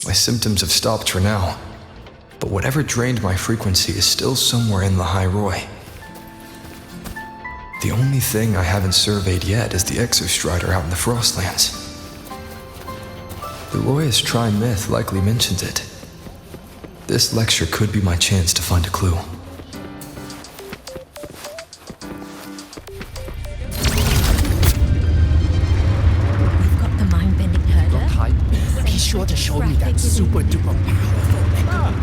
My symptoms have stopped for now, but whatever drained my frequency is still somewhere in Lahai-Roi. The only thing I haven't surveyed yet is the Exostrider out in the Frostlands. The Roya's Aemeath likely mentions it. This lecture could be my chance to find a clue. We've got the mind-bending herder. Be sure to show me that super-duper powerful weapon.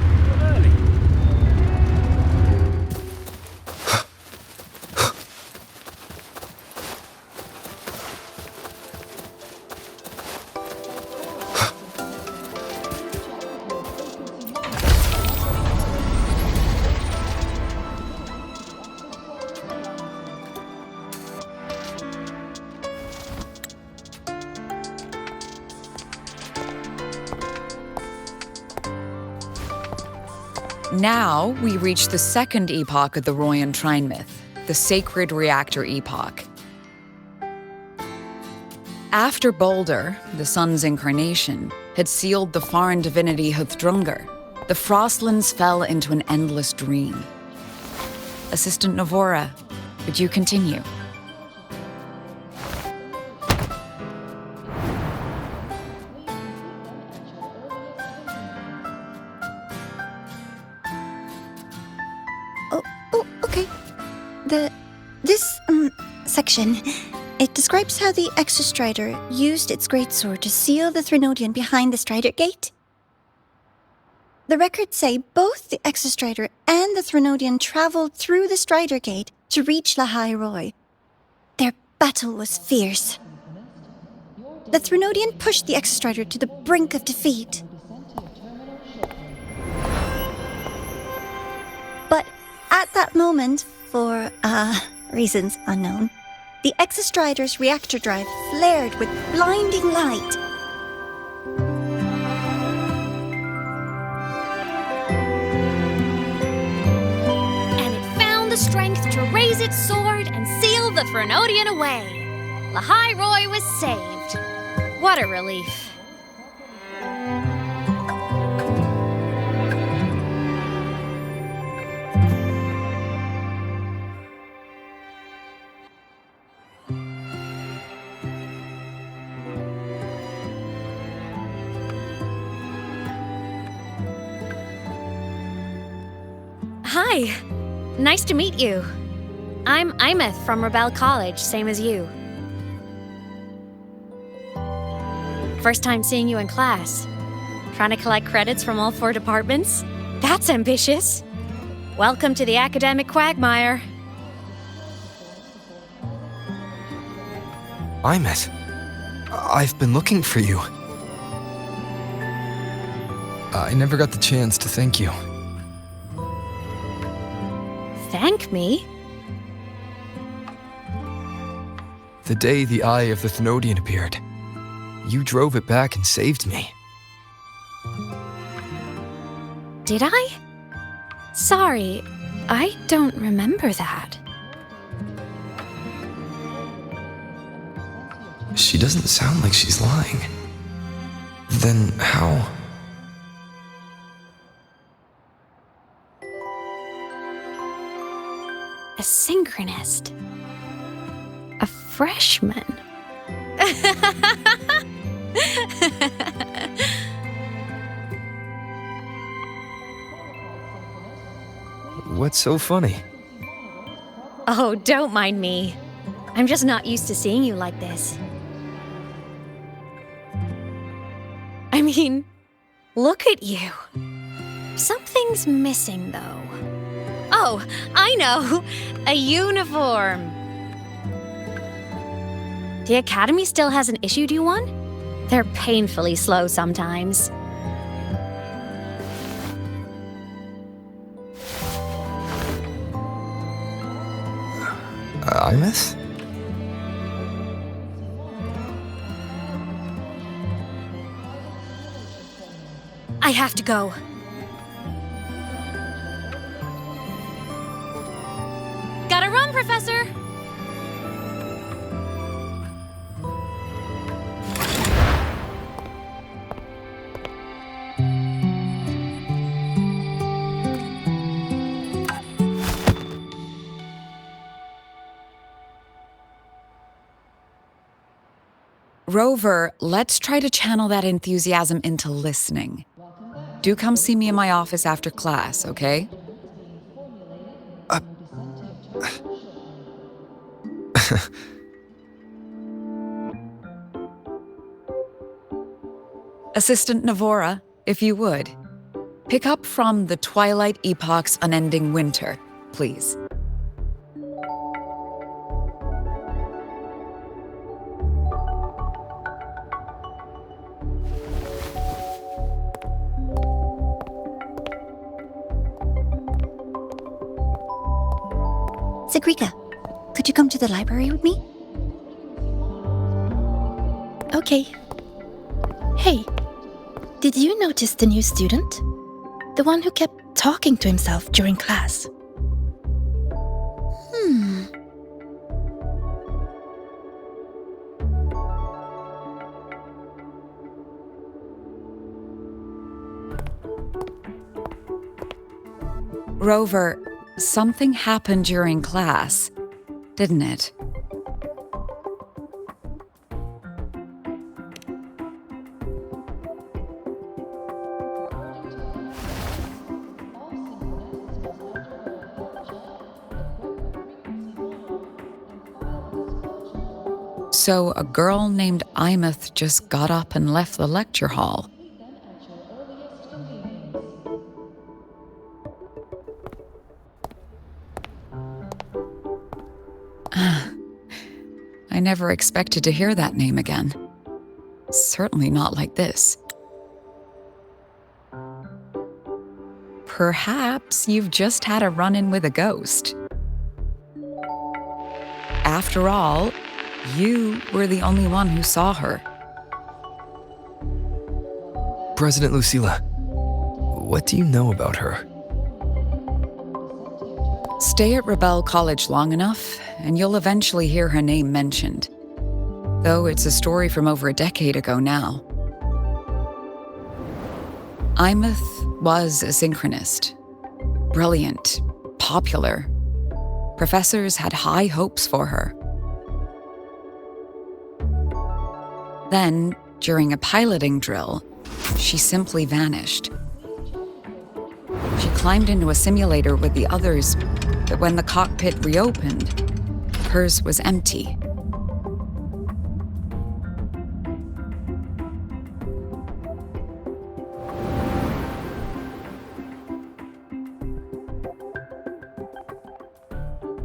Now, we reach the second epoch of the Royan Aemeath, the Sacred Reactor Epoch. After Balder, the sun's incarnation, had sealed the foreign divinity Huthdrungr, the Frostlands fell into an endless dream. Assistant Navora, would you continue? Okay. This section, it describes how the Exostrider used its greatsword to seal the Threnodian behind the Strider Gate. The records say both the Exostrider and the Threnodian traveled through the Strider Gate to reach Lahai-Roi. Their battle was fierce. The Threnodian pushed the Exostrider to the brink of defeat. But at that moment, for reasons unknown, the Exostrider's reactor drive flared with blinding light. And it found the strength to raise its sword and seal the Threnodian away. Lahai-Roi was saved. What a relief. Hi. Nice to meet you. I'm Aemeath from Rebel College, same as you. First time seeing you in class. Trying to collect credits from all 4 departments? That's ambitious. Welcome to the academic quagmire. Aemeath, I've been looking for you. I never got the chance to thank you. Thank me? The day the Eye of the Threnodian appeared, you drove it back and saved me. Did I? Sorry, I don't remember that. She doesn't sound like she's lying. Then how? A synchronist. A freshman. What's so funny? Oh, don't mind me. I'm just not used to seeing you like this. I mean, look at you. Something's missing, though. Oh, I know! A uniform! The Academy still hasn't issued you one? They're painfully slow sometimes. Aemeath? I have to go. Gotta run, Professor! Rover, let's try to channel that enthusiasm into listening. Do come see me in my office after class, okay? Assistant Navora, if you would, pick up from the Twilight Epoch's Unending Winter, please. Sigrika, could you come to the library with me? Okay. Hey, did you notice the new student? The one who kept talking to himself during class. Rover, something happened during class, didn't it? So a girl named Aemeath just got up and left the lecture hall. I never expected to hear that name again. Certainly not like this. Perhaps you've just had a run-in with a ghost. After all, you were the only one who saw her. President Lucilla, what do you know about her? Stay at Rebel College long enough, and you'll eventually hear her name mentioned. Though it's a story from over a decade ago now. Aemeath was a synchronist. Brilliant, popular. Professors had high hopes for her. Then, during a piloting drill, she simply vanished. She climbed into a simulator with the others, but when the cockpit reopened, hers was empty.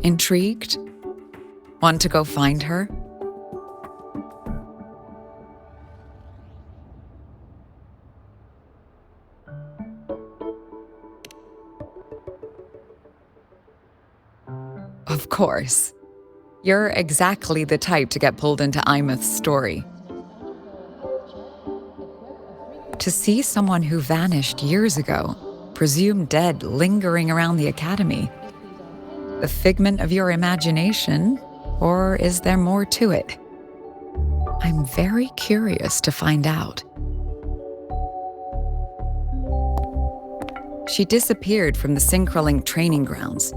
Intrigued? Want to go find her? Of course. You're exactly the type to get pulled into Aemeath's story. To see someone who vanished years ago, presumed dead, lingering around the academy, the figment of your imagination, or is there more to it? I'm very curious to find out. She disappeared from the Synchrolink training grounds.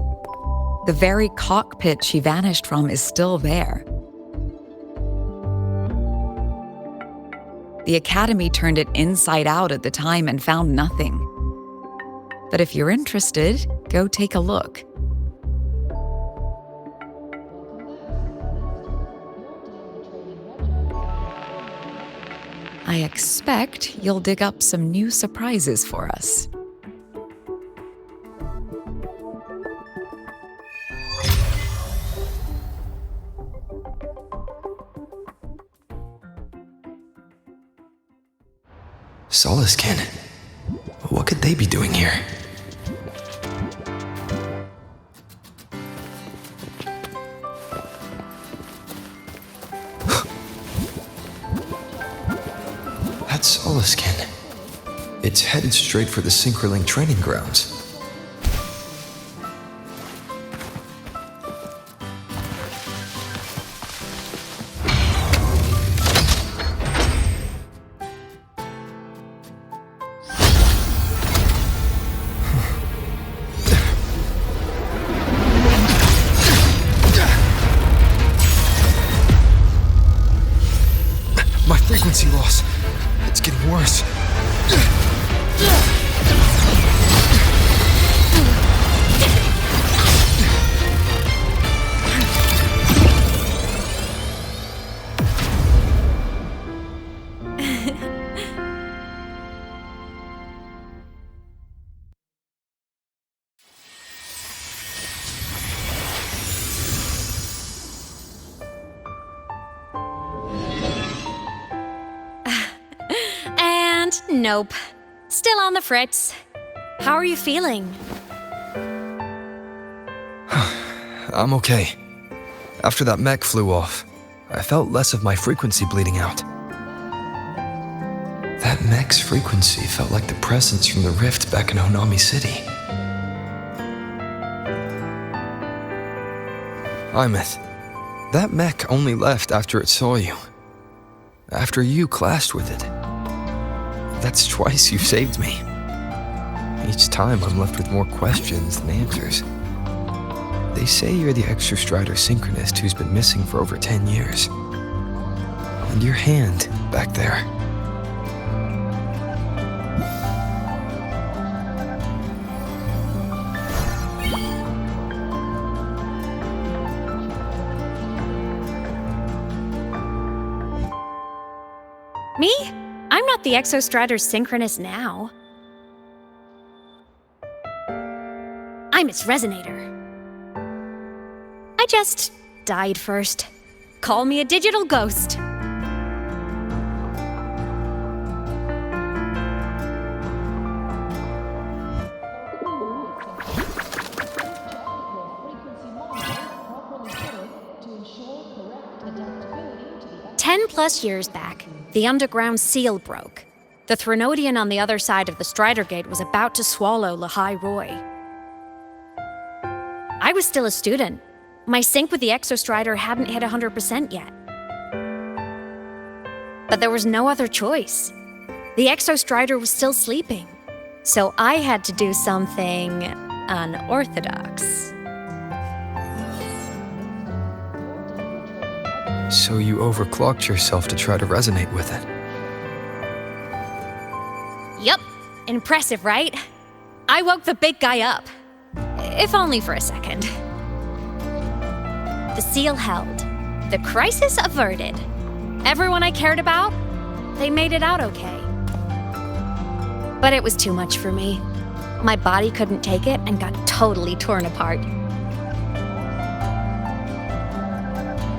The very cockpit she vanished from is still there. The Academy turned it inside out at the time and found nothing. But if you're interested, go take a look. I expect you'll dig up some new surprises for us. Solaskin? What could they be doing here? That's Solaskin. It's headed straight for the Synchrolink training grounds. It's getting worse. Nope. Still on the fritz. How are you feeling? I'm okay. After that mech flew off, I felt less of my frequency bleeding out. That mech's frequency felt like the presence from the rift back in Honami City. Aemeath, that mech only left after it saw you. After you clashed with it. That's twice you've saved me. Each time I'm left with more questions than answers. They say you're the Exostrider synchronist who's been missing for over 10 years. And your hand back there. Me? I'm not the Exostrider synchronist now. I'm its resonator. I just died first. Call me a digital ghost. Plus years back, the underground seal broke. The Threnodian on the other side of the Strider Gate was about to swallow Lahai-Roi. I was still a student. My sync with the Exostrider hadn't hit 100% yet. But there was no other choice. The Exostrider was still sleeping, so I had to do something unorthodox. So you overclocked yourself to try to resonate with it. Yup. Impressive, right? I woke the big guy up. If only for a second. The seal held. The crisis averted. Everyone I cared about, they made it out okay. But it was too much for me. My body couldn't take it and got totally torn apart.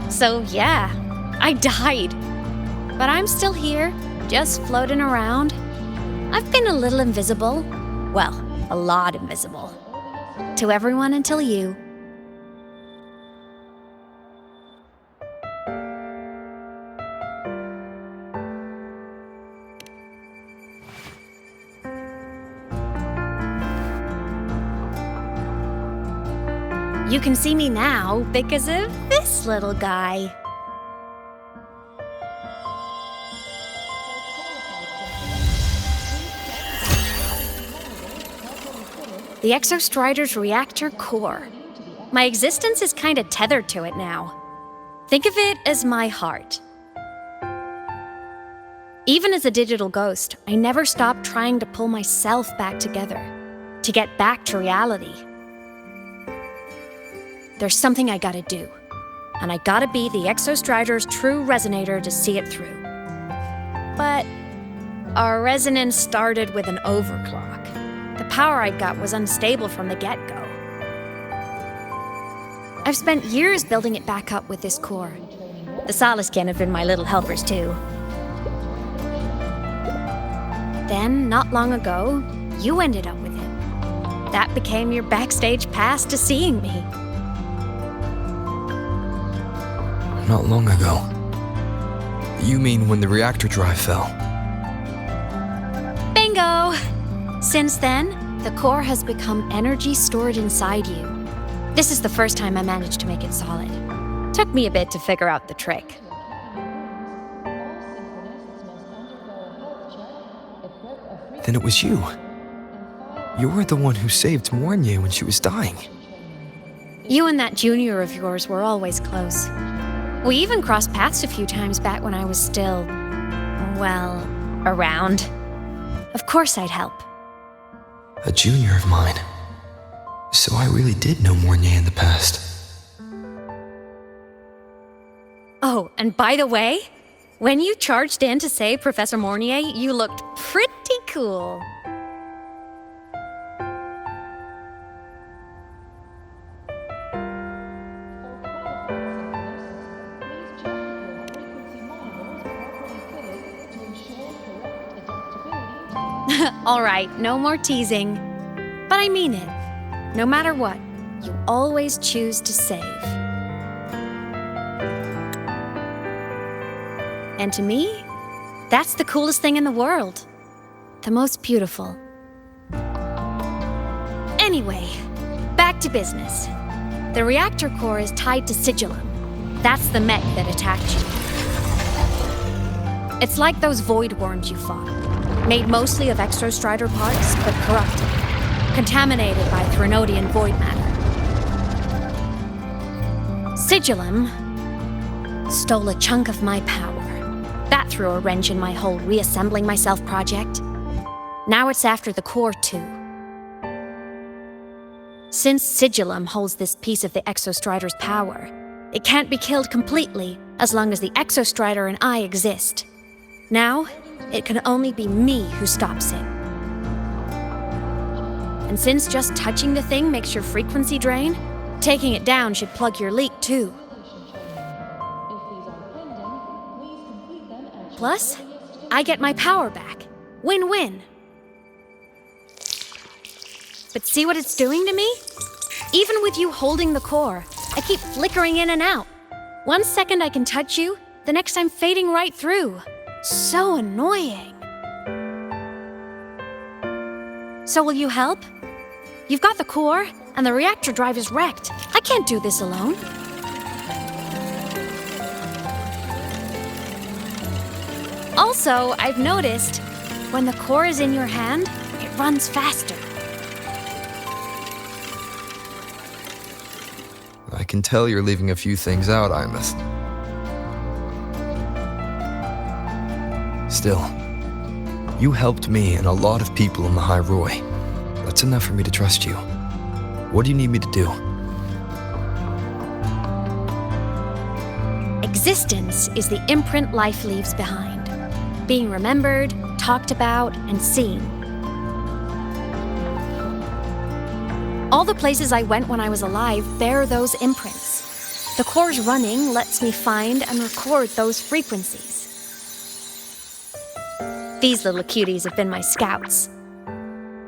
So yeah, I died. But I'm still here, just floating around. I've been a little invisible. Well, a lot invisible. To everyone until you. You can see me now because of this little guy. The Exostrider's reactor core. My existence is kind of tethered to it now. Think of it as my heart. Even as a digital ghost, I never stopped trying to pull myself back together, to get back to reality. There's something I gotta do, and I gotta be the Exostrider's true resonator to see it through. But our resonance started with an overclock. The power I got was unstable from the get-go. I've spent years building it back up with this core. The Solaskin have been my little helpers too. Then, not long ago, you ended up with it. That became your backstage pass to seeing me. Not long ago. You mean when the reactor drive fell? Bingo! Since then, the core has become energy stored inside you. This is the first time I managed to make it solid. Took me a bit to figure out the trick. Then it was you. You were the one who saved Mornye when she was dying. You and that junior of yours were always close. We even crossed paths a few times back when I was still well, around. Of course I'd help. A junior of mine. So I really did know Mornier in the past. Oh, and by the way, when you charged in to save Professor Mornier, you looked pretty cool. All right, no more teasing. But I mean it. No matter what, you always choose to save. And to me, that's the coolest thing in the world. The most beautiful. Anyway, back to business. The reactor core is tied to Sigillum. That's the mech that attacked you. It's like those void worms you fought. Made mostly of Exostrider parts, but corrupted. Contaminated by Threnodian void matter. Sigillum stole a chunk of my power. That threw a wrench in my whole reassembling myself project. Now it's after the core too. Since Sigillum holds this piece of the Exostrider's power, it can't be killed completely as long as the Exostrider and I exist. Now, it can only be me who stops it. And since just touching the thing makes your frequency drain, taking it down should plug your leak too. Plus, I get my power back. Win-win. But see what it's doing to me? Even with you holding the core, I keep flickering in and out. 1 second I can touch you, the next I'm fading right through. So annoying. So will you help? You've got the core, and the reactor drive is wrecked. I can't do this alone. Also, I've noticed, when the core is in your hand, it runs faster. I can tell you're leaving a few things out, Aemeath. Still, you helped me and a lot of people in Lahai-Roi. That's enough for me to trust you. What do you need me to do? Existence is the imprint life leaves behind. Being remembered, talked about, and seen. All the places I went when I was alive bear those imprints. The core's running lets me find and record those frequencies. These little cuties have been my scouts.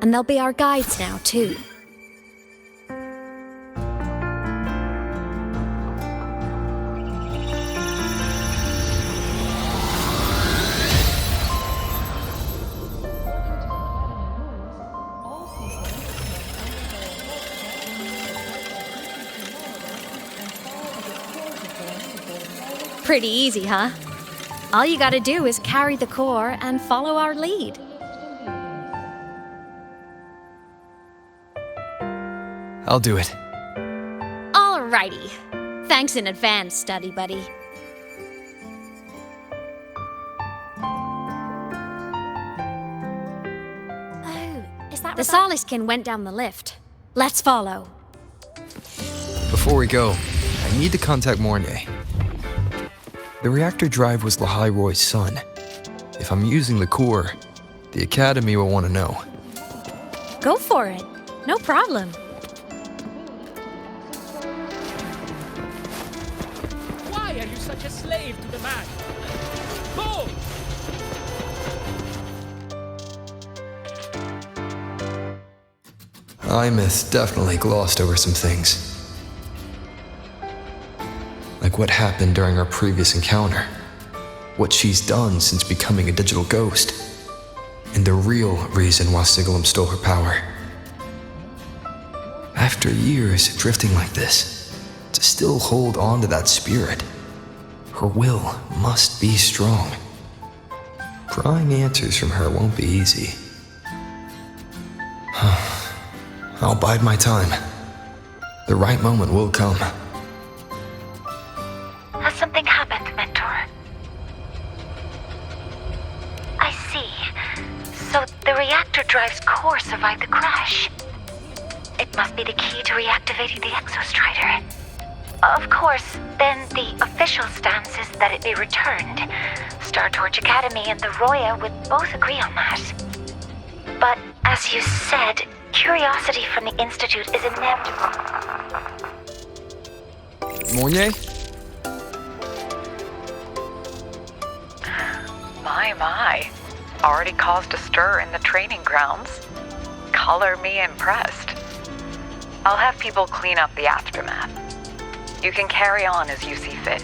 And they'll be our guides now, too. Pretty easy, huh? All you gotta do is carry the core and follow our lead. I'll do it. Alrighty. Thanks in advance, study buddy. Oh, is that the Soliskin went down the lift. Let's follow. Before we go, I need to contact Mornier. The reactor drive was Lahai-Roi's son. If I'm using the core, the Academy will want to know. Go for it. No problem. Why are you such a slave to the man? Go! Aemeath definitely glossed over some things. Like what happened during our previous encounter. What she's done since becoming a digital ghost. And the real reason why Sigillum stole her power. After years drifting like this, to still hold on to that spirit, her will must be strong. Prying answers from her won't be easy. I'll bide my time. The right moment will come. Has something happened, Mentor? reactor drive's core survived the crash. It must be the key to reactivating the Exostrider. Of course, then the official stance is that it be returned. Star Torch Academy and the Roya would both agree on that. But, as you said, curiosity from the Institute is inevitable. Mornier? My. Already caused a stir in the training grounds. Color me impressed. I'll have people clean up the aftermath. You can carry on as you see fit.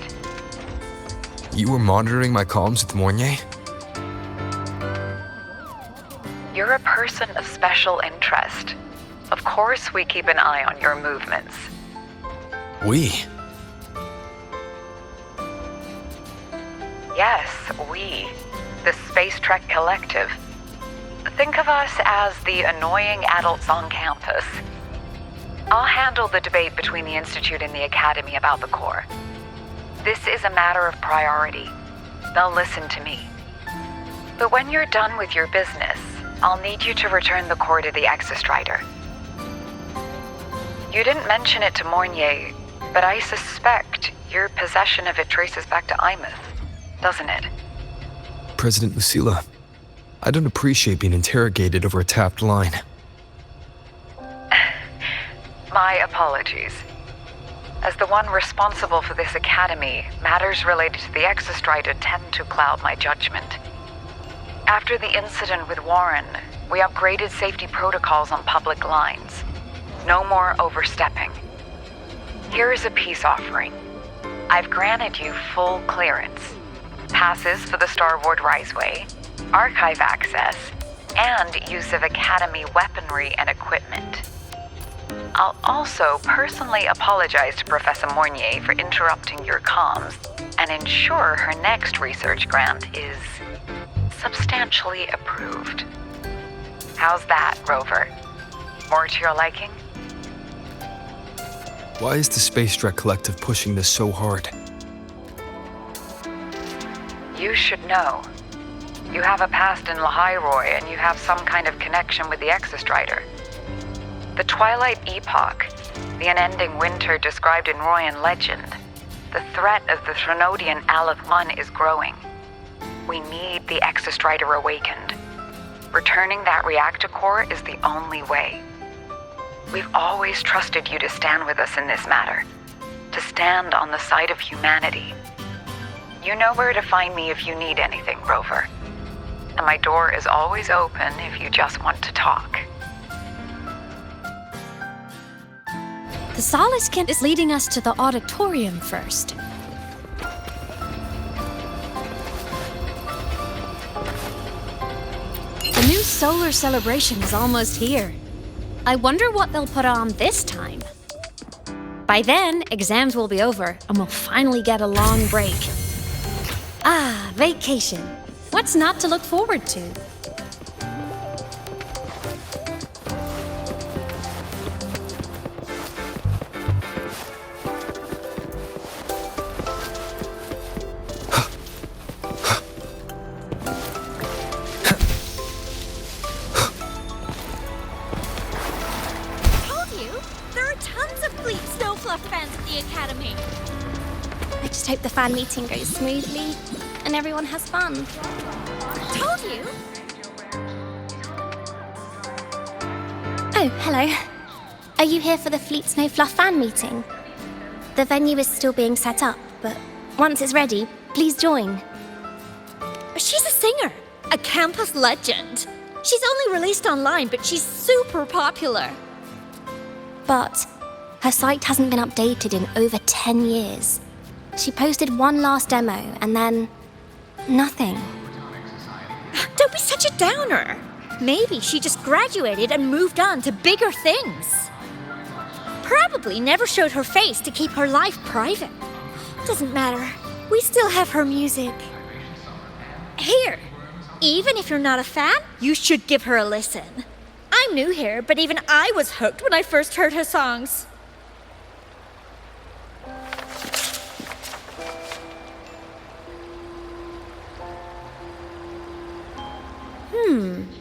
You were monitoring my comms with Mornier? You're a person of special interest. Of course we keep an eye on your movements. We? Yes, we. The Space Trek Collective. Think of us as the annoying adults on campus. I'll handle the debate between the Institute and the Academy about the core. This is a matter of priority. They'll listen to me. But when you're done with your business, I'll need you to return the core to the Exostrider. You didn't mention it to Mornier, but I suspect your possession of it traces back to Aemeath, doesn't it? President Lucilla, I don't appreciate being interrogated over a tapped line. My apologies. As the one responsible for this academy, matters related to the Exostrider tend to cloud my judgment. After the incident with Warren, we upgraded safety protocols on public lines. No more overstepping. Here is a peace offering. I've granted you full clearance. Passes for the Starboard Riseway, archive access, and use of Academy weaponry and equipment. I'll also personally apologize to Professor Mornier for interrupting your comms and ensure her next research grant is substantially approved. How's that, Rover? More to your liking? Why is the Space Trek Collective pushing this so hard? You should know. You have a past in Lahai-Roi and you have some kind of connection with the Exostrider. The Twilight Epoch, the unending winter described in Royan legend, the threat of the Threnodian Aleph 1 is growing. We need the Exostrider awakened. Returning that reactor core is the only way. We've always trusted you to stand with us in this matter, to stand on the side of humanity. You know where to find me if you need anything, Rover. And my door is always open if you just want to talk. The Solace Kit is leading us to the auditorium first. The new solar celebration is almost here. I wonder what they'll put on this time. By then, exams will be over and we'll finally get a long break. Ah, vacation. What's not to look forward to? I just hope the fan meeting goes smoothly and everyone has fun. Told you! Oh, hello. Are you here for the Fleet Snow Fluff fan meeting? The venue is still being set up, but once it's ready, please join. She's a singer, a campus legend. She's only released online, but she's super popular. But her site hasn't been updated in over 10 years. She posted one last demo and then nothing. Don't be such a downer. Maybe she just graduated and moved on to bigger things. Probably never showed her face to keep her life private. Doesn't matter. We still have her music. Here, even if you're not a fan, you should give her a listen. I'm new here, but even I was hooked when I first heard her songs.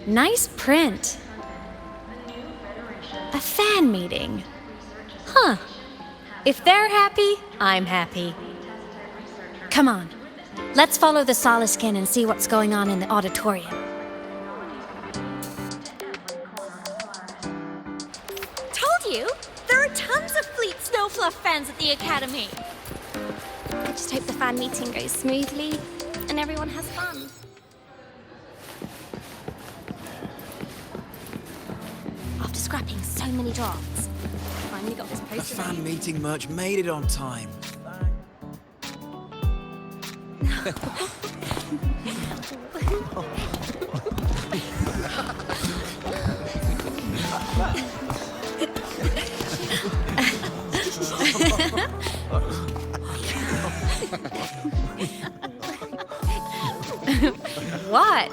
Nice print. A fan meeting. Huh. If they're happy, I'm happy. Come on. Let's follow the Soliskin and see what's going on in the auditorium. Told you! There are tons of Fleet Snowfluff fans at the Academy! I just hope the fan meeting goes smoothly and everyone has fun. After scrapping so many drafts, I finally got this The poster. fan meeting merch made it on time. What?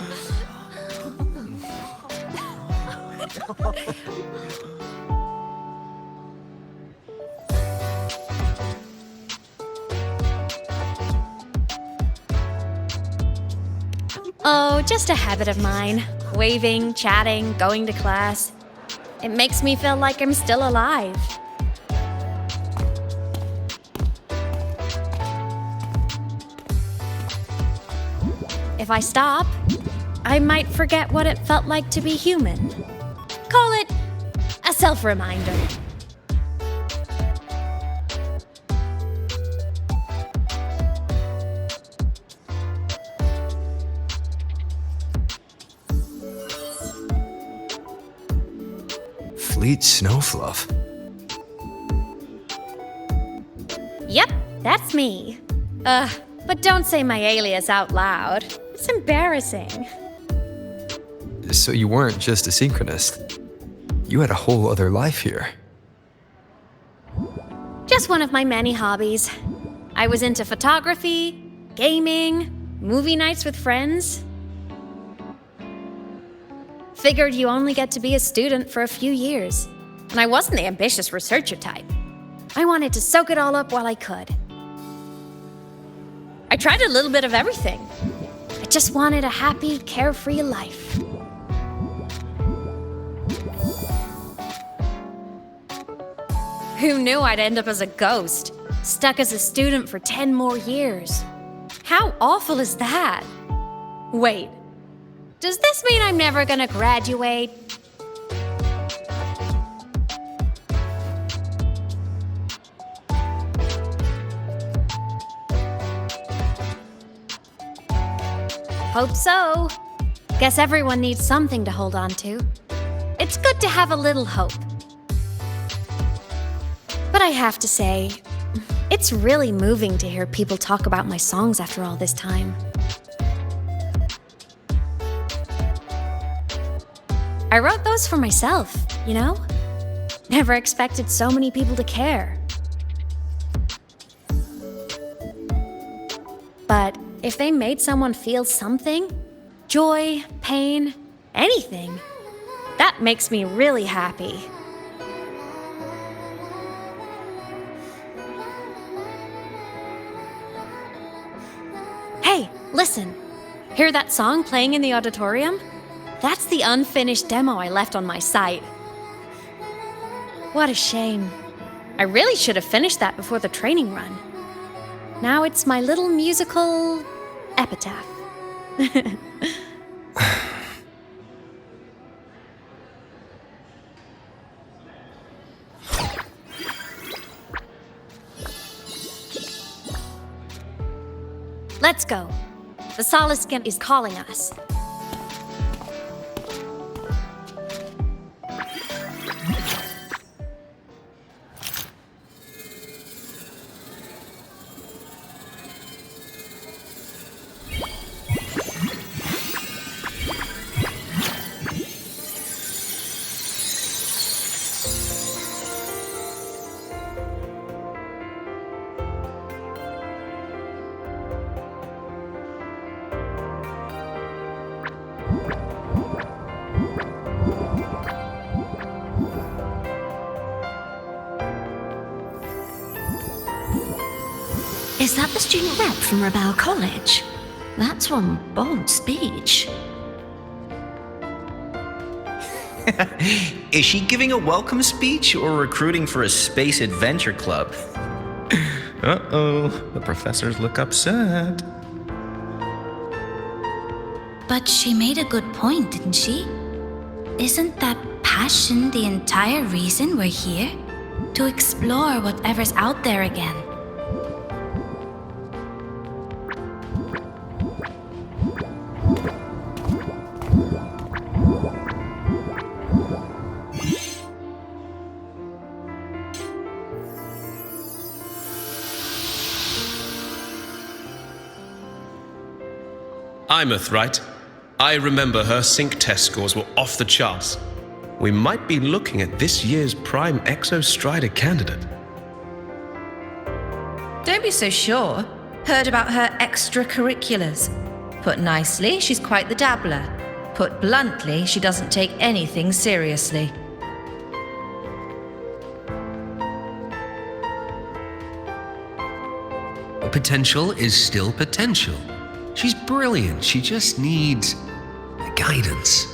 Oh, just a habit of mine. Waving, chatting, going to class. It makes me feel like I'm still alive. If I stop, I might forget what it felt like to be human. Call it a self-reminder. Fleet Snowfluff. Yep, that's me. But don't say my alias out loud. It's embarrassing. So you weren't just a synchronist. You had a whole other life here. Just one of my many hobbies. I was into photography, gaming, movie nights with friends. Figured you only get to be a student for a few years. And I wasn't the ambitious researcher type. I wanted to soak it all up while I could. I tried a little bit of everything. I just wanted a happy, carefree life. Who knew I'd end up as a ghost, stuck as a student for 10 more years? How awful is that? Wait, does this mean I'm never gonna graduate? Hope so. Guess everyone needs something to hold on to. It's good to have a little hope. But I have to say, it's really moving to hear people talk about my songs after all this time. I wrote those for myself, you know? Never expected so many people to care. But if they made someone feel something, joy, pain, anything, that makes me really happy. Hey, listen. Hear that song playing in the auditorium? That's the unfinished demo I left on my site. What a shame. I really should have finished that before the training run. Now it's my little musical epitaph. Let's go. The Soliskin is calling us. Is that the student rep from Rebel College? That's one bold speech. Is she giving a welcome speech or recruiting for a space adventure club? Uh-oh, the professors look upset. But she made a good point, didn't she? Isn't that passion the entire reason we're here? To explore whatever's out there again. Aemeath, right? I remember her sync test scores were off the charts. We might be looking at this year's prime Exostrider candidate. Don't be so sure. Heard about her extracurriculars. Put nicely, she's quite the dabbler. Put bluntly, she doesn't take anything seriously. Potential is still potential. She's brilliant. She just needs guidance.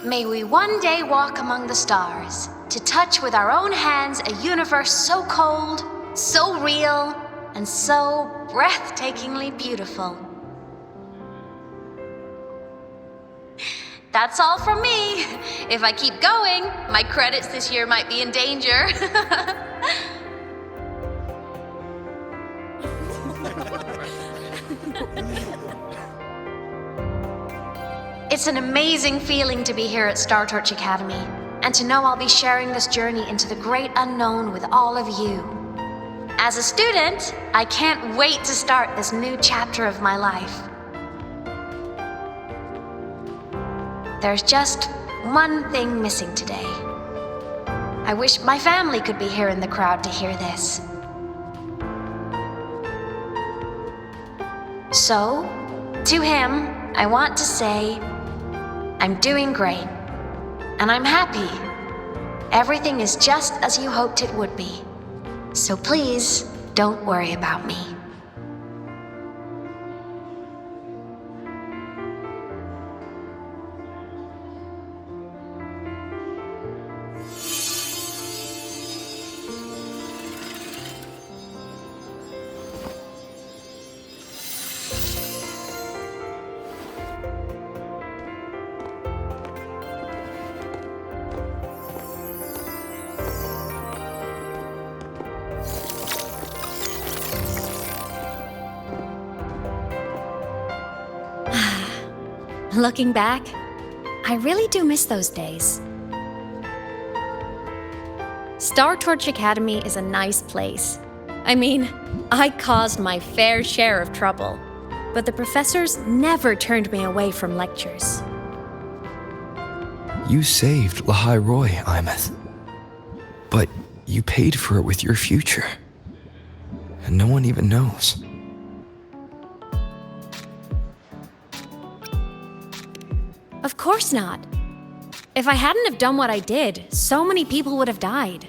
May we one day walk among the stars, to touch with our own hands a universe so cold, so real, and so breathtakingly beautiful. That's all from me. If I keep going, my credits this year might be in danger. It's an amazing feeling to be here at Star Torch Academy, and to know I'll be sharing this journey into the great unknown with all of you. As a student, I can't wait to start this new chapter of my life. There's just one thing missing today. I wish my family could be here in the crowd to hear this. So, to him, I want to say, I'm doing great, and I'm happy. Everything is just as you hoped it would be. So please, don't worry about me. Looking back, I really do miss those days. Star Torch Academy is a nice place. I mean, I caused my fair share of trouble, but the professors never turned me away from lectures. You saved Lahai-Roi, Aemeath. But you paid for it with your future. And no one even knows. Of course not. If I hadn't have done what I did, so many people would have died.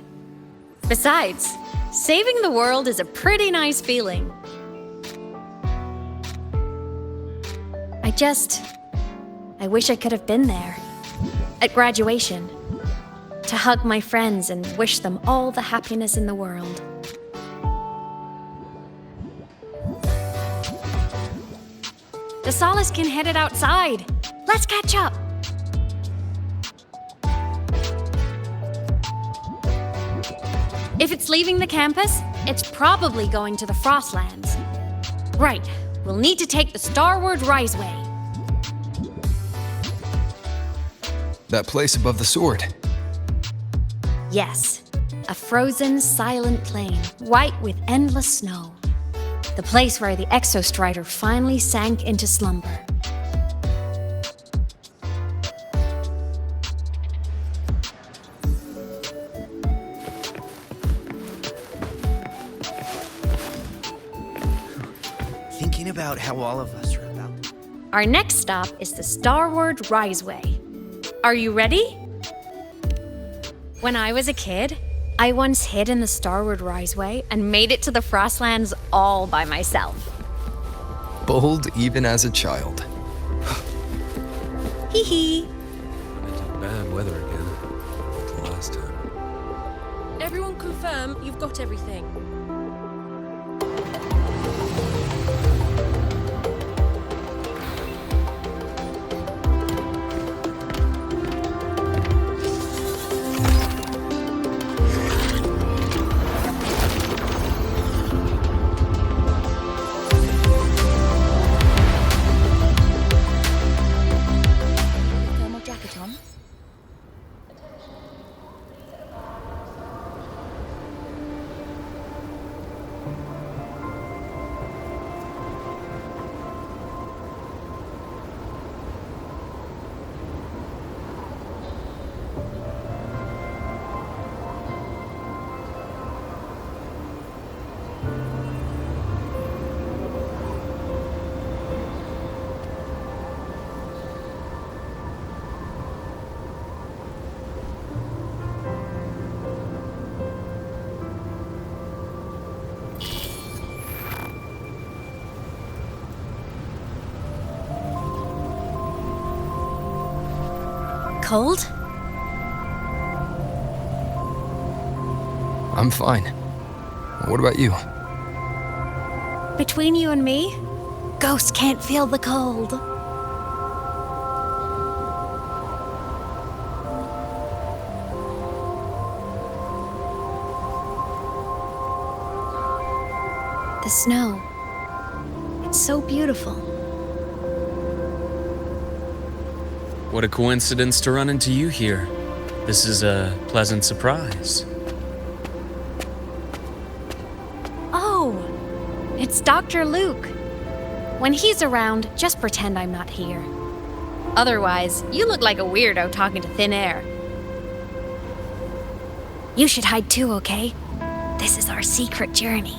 Besides, saving the world is a pretty nice feeling. I wish I could have been there. At graduation. To hug my friends and wish them all the happiness in the world. DeSolace can head it outside. Let's catch up. If it's leaving the campus, it's probably going to the Frostlands. Right, we'll need to take the Starward Riseway. That place above the sword. Yes, a frozen, silent plain, white with endless snow. The place where the Exostrider finally sank into slumber. about how all of us are about. Our next stop is the Starward Riseway. Are you ready? When I was a kid, I once hid in the Starward Riseway and made it to the Frostlands all by myself. Bold even as a child. Hee hee. Into bad weather again, like the last time. Everyone confirm you've got everything. Thermal jacket on. Cold? I'm fine. What about you? Between you and me, ghosts can't feel the cold. The snow. It's so beautiful. What a coincidence to run into you here. This is a pleasant surprise. Oh, it's Dr. Luke. When he's around, just pretend I'm not here. Otherwise, you look like a weirdo talking to thin air. You should hide too, okay? This is our secret journey.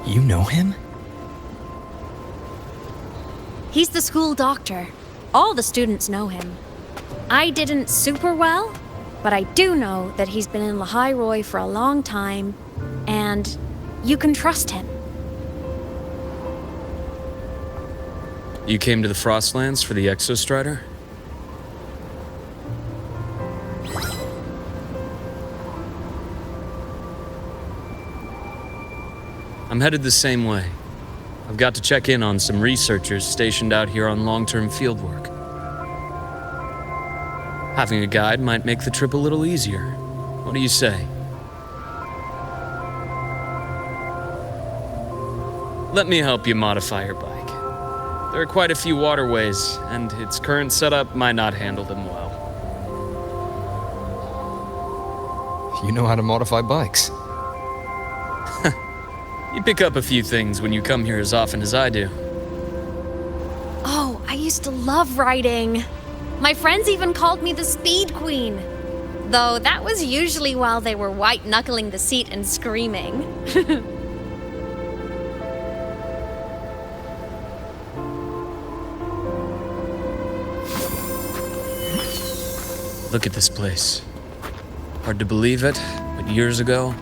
You know him? He's the school doctor. All the students know him. I didn't super well, but I do know that he's been in Lahai-Roi for a long time, and you can trust him. You came to the Frostlands for the Exostrider? I'm headed the same way. I've got to check in on some researchers stationed out here on long-term fieldwork. Having a guide might make the trip a little easier. What do you say? Let me help you modify your bike. There are quite a few waterways, and its current setup might not handle them well. You know how to modify bikes. You pick up a few things when you come here as often as I do. Oh, I used to love riding. My friends even called me the Speed Queen. Though that was usually while they were white-knuckling the seat and screaming. Look at this place. Hard to believe it, but years ago,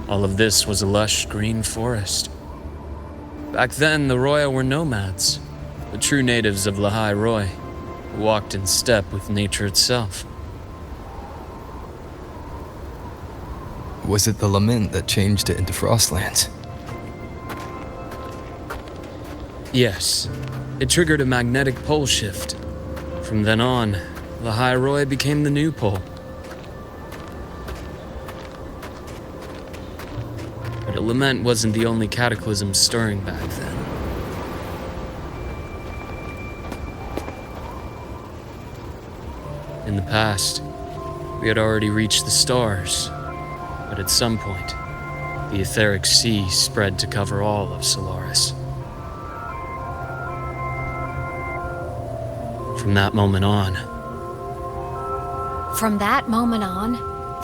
all of this was a lush green forest. Back then, the Roya were nomads, the true natives of Lahai-Roi, who walked in step with nature itself. Was it the lament that changed it into Frostlands? Yes, it triggered a magnetic pole shift. From then on, Lahai-Roi became the new pole. But a lament wasn't the only cataclysm stirring back then. In the past, we had already reached the stars, but at some point, the etheric sea spread to cover all of Solaris. From that moment on,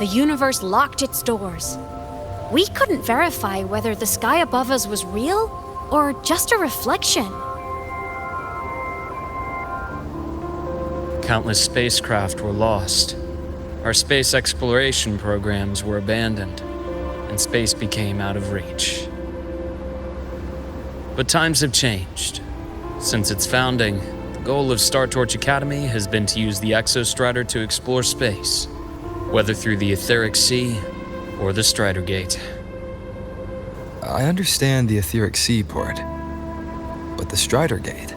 the universe locked its doors. We couldn't verify whether the sky above us was real or just a reflection. Countless spacecraft were lost. Our space exploration programs were abandoned, and space became out of reach. But times have changed. Since its founding, the goal of Star Torch Academy has been to use the Exostrider to explore space, whether through the etheric sea or the Strider Gate. I understand the etheric sea part, but the Strider Gate?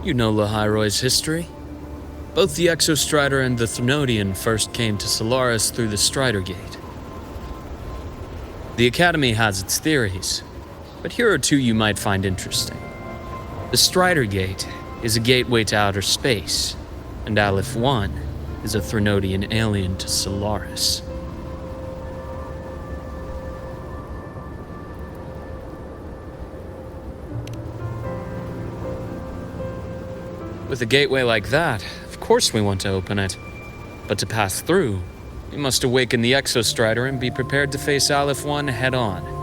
You know Lahai-Roi's history. Both the Exostrider and the Threnodian first came to Solaris through the Strider Gate. The Academy has its theories, but here are two you might find interesting. The Strider Gate is a gateway to outer space, and Aleph 1 is a Threnodian alien to Solaris. With a gateway like that, of course we want to open it. But to pass through, we must awaken the Exostrider and be prepared to face Aleph 1 head-on.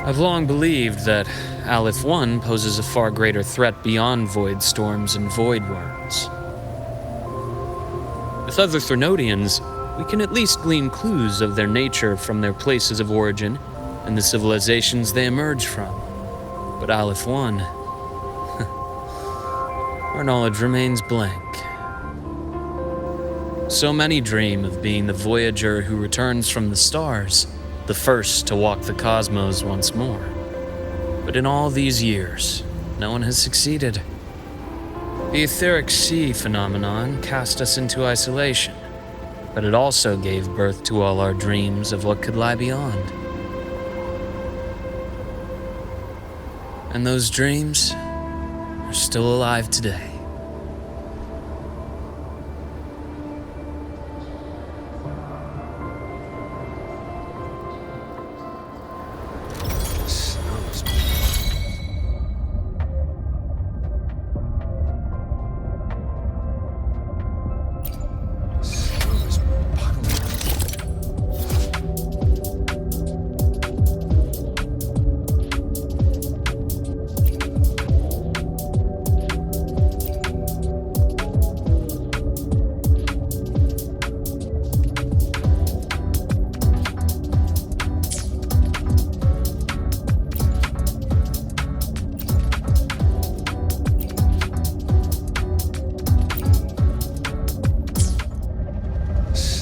I've long believed that Aleph 1 poses a far greater threat beyond void storms and void worms. With other Threnodians, we can at least glean clues of their nature from their places of origin and the civilizations they emerge from. But Aleph 1... our knowledge remains blank. So many dream of being the Voyager who returns from the stars, the first to walk the cosmos once more. But in all these years, no one has succeeded. The etheric sea phenomenon cast us into isolation, but it also gave birth to all our dreams of what could lie beyond. And those dreams are still alive today.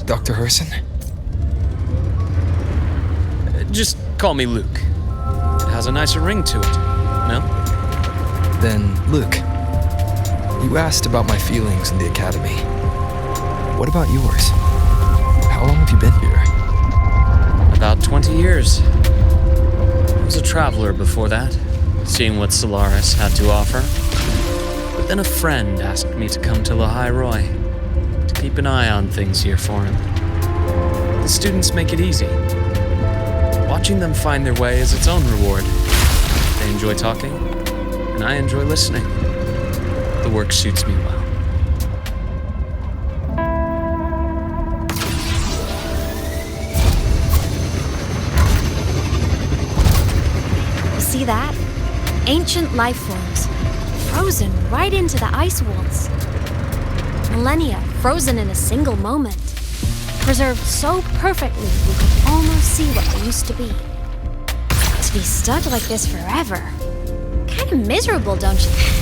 Dr. Herson? Just call me Luke. It has a nicer ring to it, no? Then, Luke, you asked about my feelings in the Academy. What about yours? How long have you been here? About 20 years. I was a traveler before that, seeing what Solaris had to offer. But then a friend asked me to come to Lahai-Roi, to keep an eye on things here for him. The students make it easy. Watching them find their way is its own reward. They enjoy talking, and I enjoy listening. The work suits me well. You see that? Ancient life forms, frozen right into the ice walls. Millennia frozen in a single moment. Preserved so perfectly we could almost see what they used to be. To be stuck like this forever. Kind of miserable, don't you think?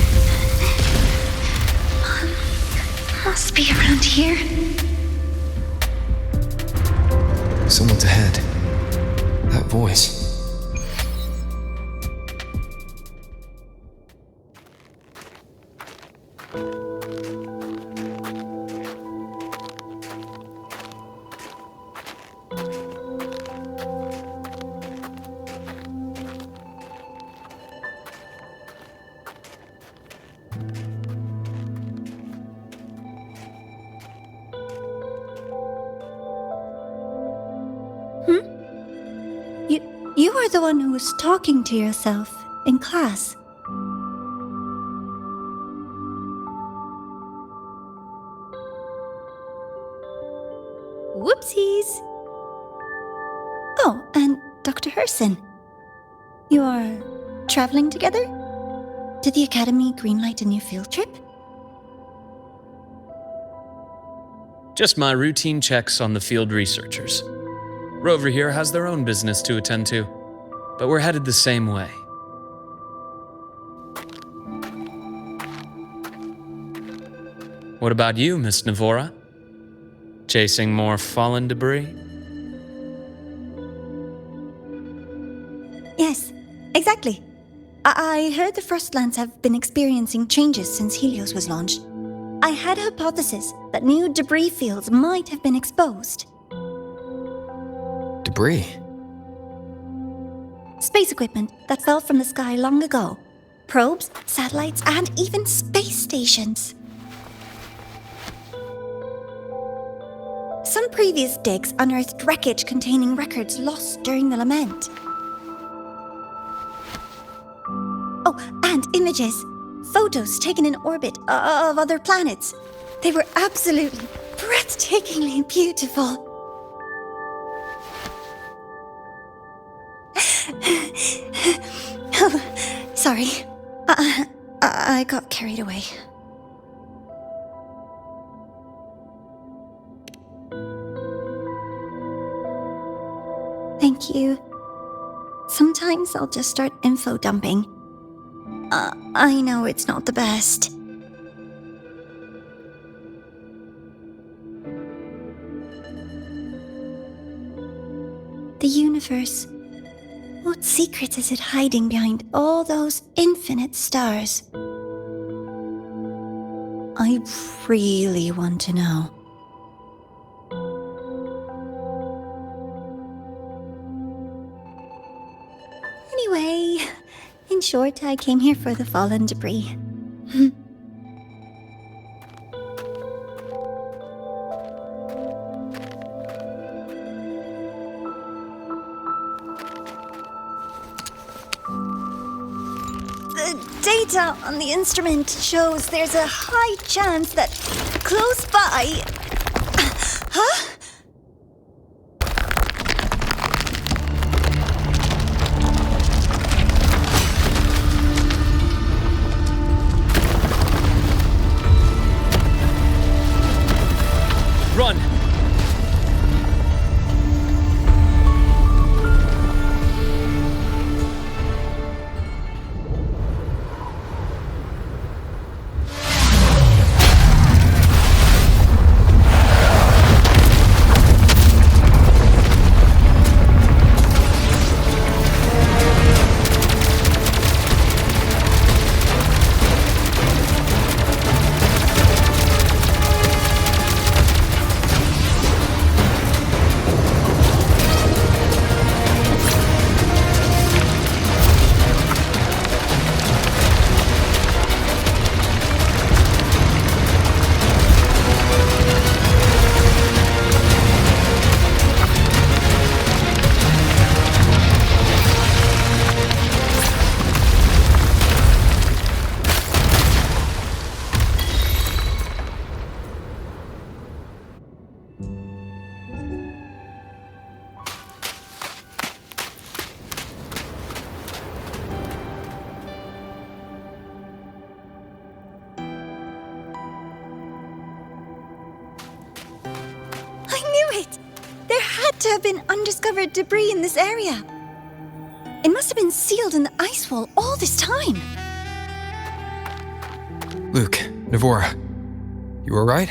Must be around here. Someone's ahead. That voice. You are the one who was talking to yourself in class. Whoopsies. Oh, and Dr. Herson. You are traveling together? Did the Academy greenlight a new field trip? Just my routine checks on the field researchers. Rover here has their own business to attend to, but we're headed the same way. What about you, Miss Navora? Chasing more fallen debris? Yes, exactly. I heard the Frostlands have been experiencing changes since Helios was launched. I had a hypothesis that new debris fields might have been exposed. Debris? Space equipment that fell from the sky long ago. Probes, satellites, and even space stations. Some previous digs unearthed wreckage containing records lost during the lament. Oh, and images. Photos taken in orbit of other planets. They were absolutely breathtakingly beautiful. Oh, sorry. I got carried away. Thank you. Sometimes I'll just start info dumping. I know it's not the best. The universe. What secrets is it hiding behind all those infinite stars? I really want to know. Anyway, in short, I came here for the fallen debris. The data on the instrument shows there's a high chance that close by... Huh? Run! To have been undiscovered debris in this area. It must have been sealed in the ice wall all this time. Luke, Navora, you alright?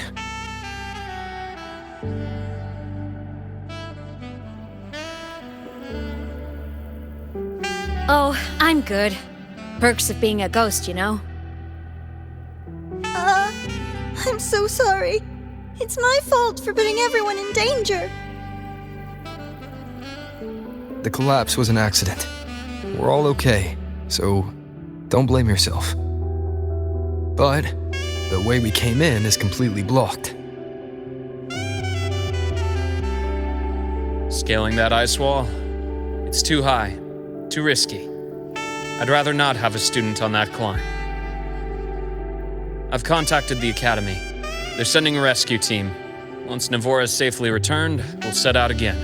Oh, I'm good. Perks of being a ghost, you know? I'm so sorry. It's my fault for putting everyone in danger. The collapse was an accident. We're all okay, so don't blame yourself. But the way we came in is completely blocked. Scaling that ice wall? It's too high, too risky. I'd rather not have a student on that climb. I've contacted the Academy. They're sending a rescue team. Once Navora is safely returned, we'll set out again.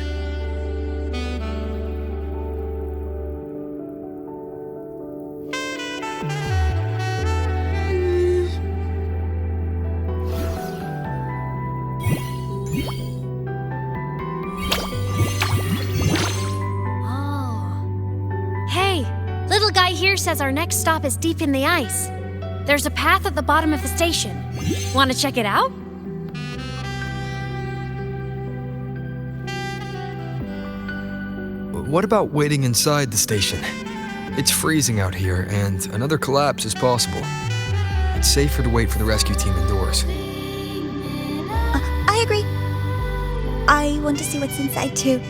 Says our next stop is deep in the ice. There's a path at the bottom of the station. Want to check it out? What about waiting inside the station? It's freezing out here, and another collapse is possible. It's safer to wait for the rescue team indoors. I agree. I want to see what's inside too.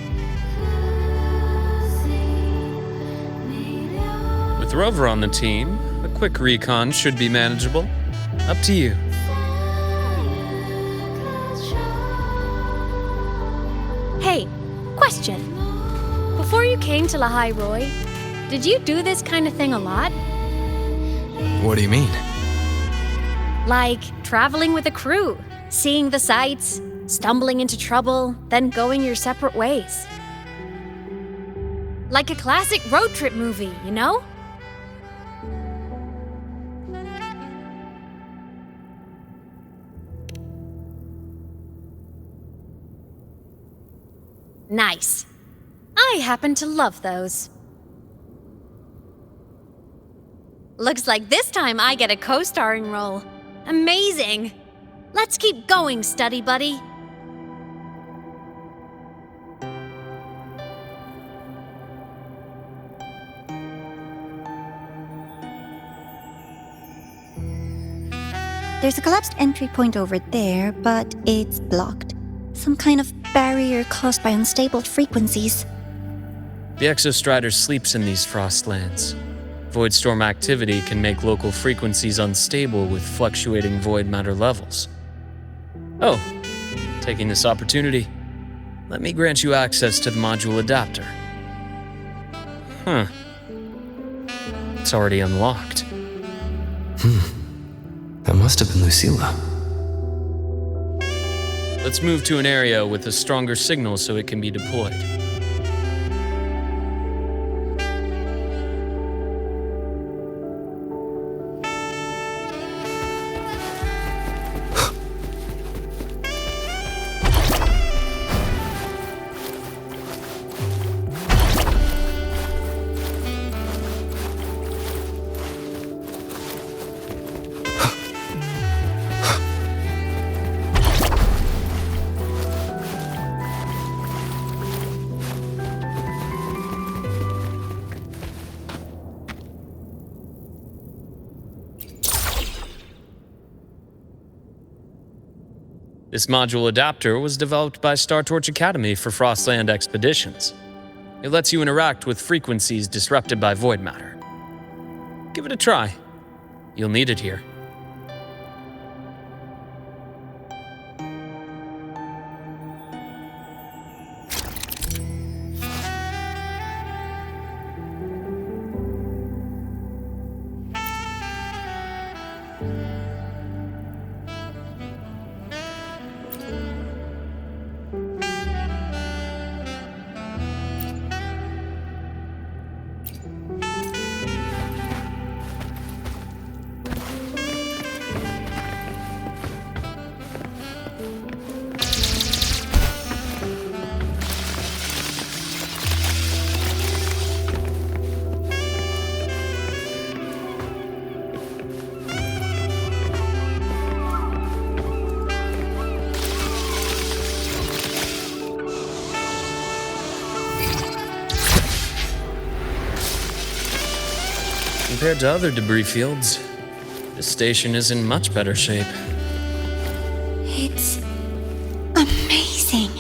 With Rover on the team, a quick recon should be manageable. Up to you. Hey, question. Before you came to Lahai-Roi, did you do this kind of thing a lot? What do you mean? Like traveling with a crew, seeing the sights, stumbling into trouble, then going your separate ways. Like a classic road trip movie, you know? Nice. I happen to love those. Looks like this time I get a co-starring role. Amazing! Let's keep going, study buddy. There's a collapsed entry point over there, but it's blocked. Some kind of barrier caused by unstable frequencies. The Exostrider sleeps in these Frostlands. Void storm activity can make local frequencies unstable with fluctuating void matter levels. Oh, taking this opportunity, let me grant you access to the module adapter. Huh. It's already unlocked. That must have been Lucilla. Let's move to an area with a stronger signal so it can be deployed. This module adapter was developed by Star Torch Academy for Frostland expeditions. It lets you interact with frequencies disrupted by void matter. Give it a try. You'll need it here. Compared to other debris fields, this station is in much better shape. It's amazing.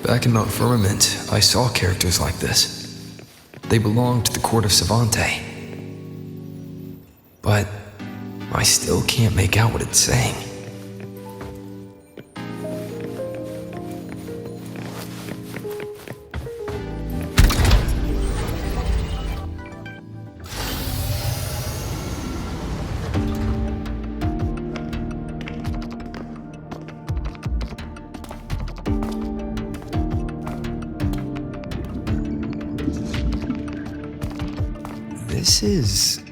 Back in Mount Firmament, I saw characters like this. They belonged to the court of Savante. But I still can't make out what it's saying. This is...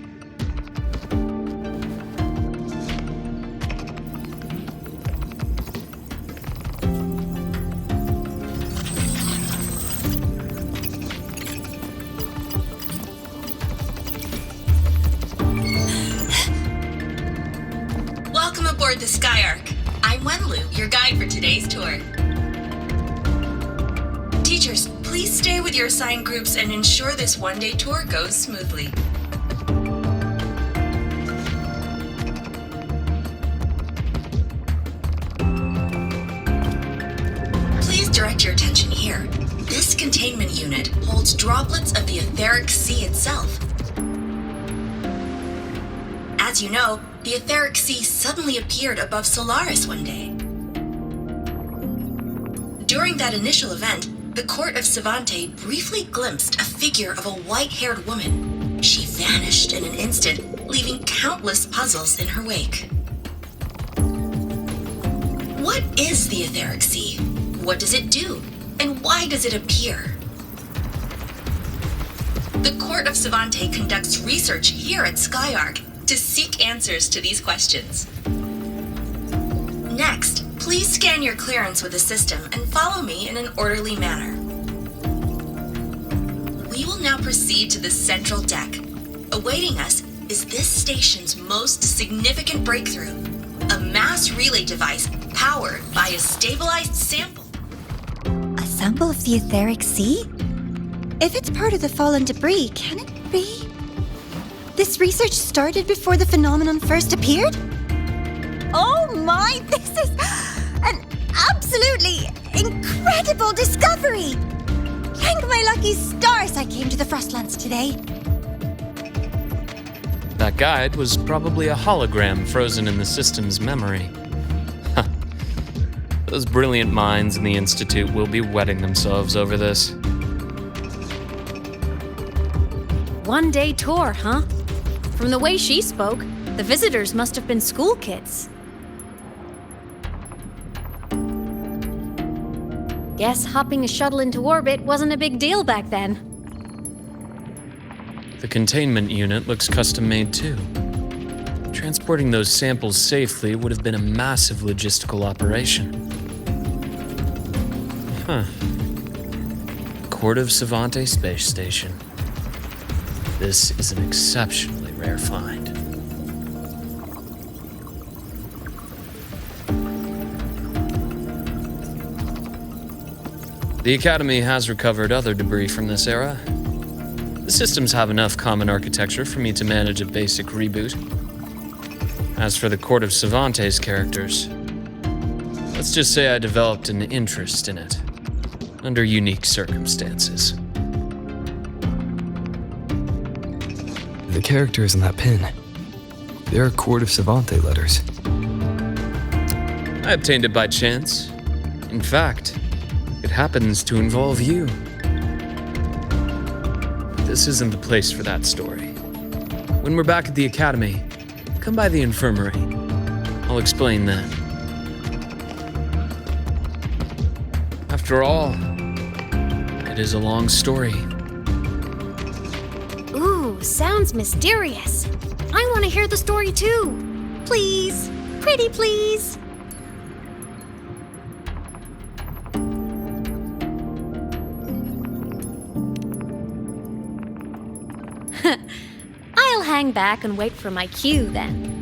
Welcome aboard the Skyark. I'm Wenlu, your guide for today's tour. Teachers, please stay with your assigned groups and ensure this one-day tour goes smoothly. Please direct your attention here. This containment unit holds droplets of the etheric sea itself. As you know, the etheric sea suddenly appeared above Solaris one day. During that initial event, the court of Savante briefly glimpsed a figure of a white-haired woman. She vanished in an instant, leaving countless puzzles in her wake. What is the etheric sea? What does it do? And why does it appear? The court of Savante conducts research here at Skyark to seek answers to these questions. Next, please scan your clearance with the system and follow me in an orderly manner. We will now proceed to the central deck. Awaiting us is this station's most significant breakthrough, a mass relay device powered by a stabilized sample. A sample of the etheric sea? If it's part of the fallen debris, can it be? This research started before the phenomenon first appeared? Oh my, this is an absolutely incredible discovery! Thank my lucky stars I came to the Frostlands today. That guide was probably a hologram frozen in the system's memory. Huh. Those brilliant minds in the Institute will be wetting themselves over this. One-day tour, huh? From the way she spoke, the visitors must have been school kids. Guess hopping a shuttle into orbit wasn't a big deal back then. The containment unit looks custom-made too. Transporting those samples safely would have been a massive logistical operation. Huh. Court of Savante Space Station. This is an exceptionally rare find. The Academy has recovered other debris from this era. The systems have enough common architecture for me to manage a basic reboot. As for the Court of Savante's characters, let's just say I developed an interest in it, under unique circumstances. The characters in that pin, they're Court of Savante letters. I obtained it by chance. In fact, it happens to involve you. This isn't the place for that story. When we're back at the Academy, come by the infirmary. I'll explain then. After all, it is a long story. Ooh, sounds mysterious. I want to hear the story too. Please, pretty please. I'll hang back and wait for my cue then.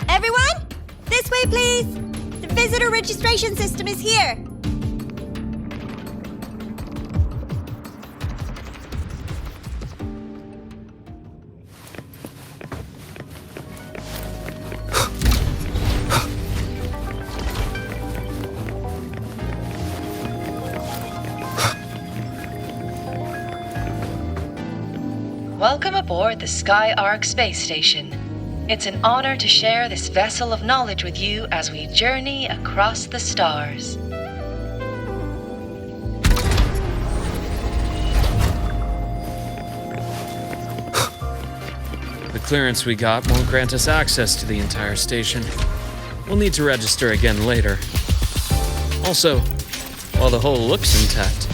Everyone, this way please. The visitor registration system is here. Welcome aboard the Skyark space station. It's an honor to share this vessel of knowledge with you as we journey across the stars. The clearance we got won't grant us access to the entire station. We'll need to register again later. Also, while the hull looks intact,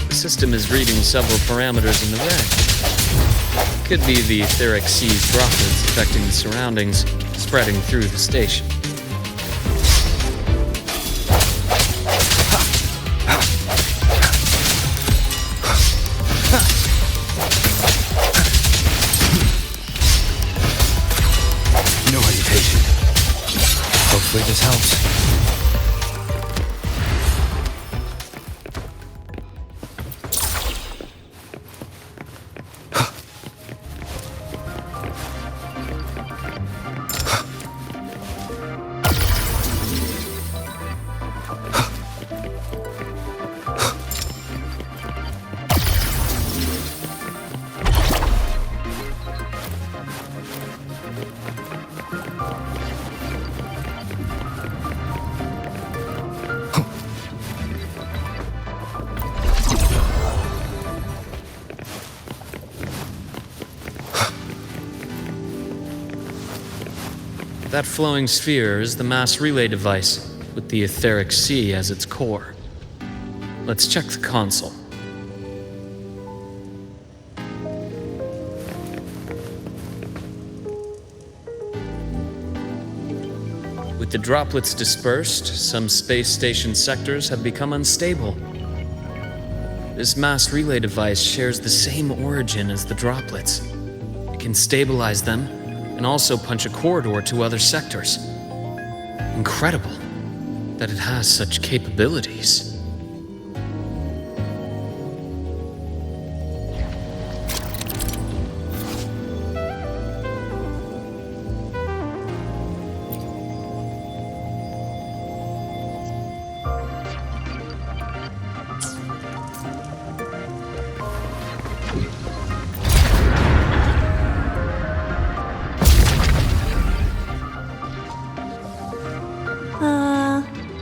the system is reading several parameters in the red. Could be the etheric sea's droplets affecting the surroundings, spreading through the station. No hesitation. Hopefully this helps. That flowing sphere is the mass relay device, with the etheric sea as its core. Let's check the console. With the droplets dispersed, some space station sectors have become unstable. This mass relay device shares the same origin as the droplets. It can stabilize them and also punch a corridor to other sectors. Incredible that it has such capabilities.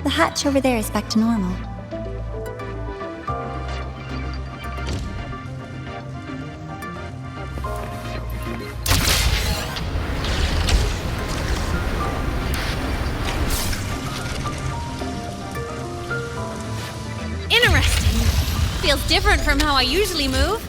The hatch over there is back to normal. Interesting. Feels different from how I usually move.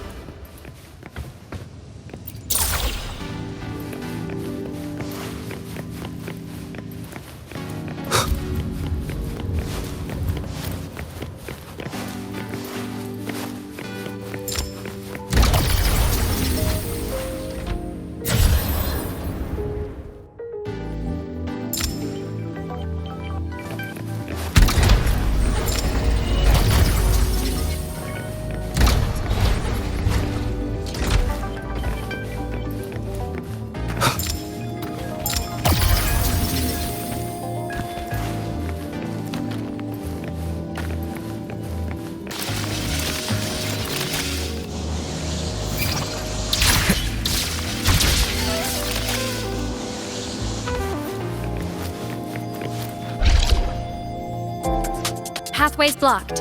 Pathway's blocked.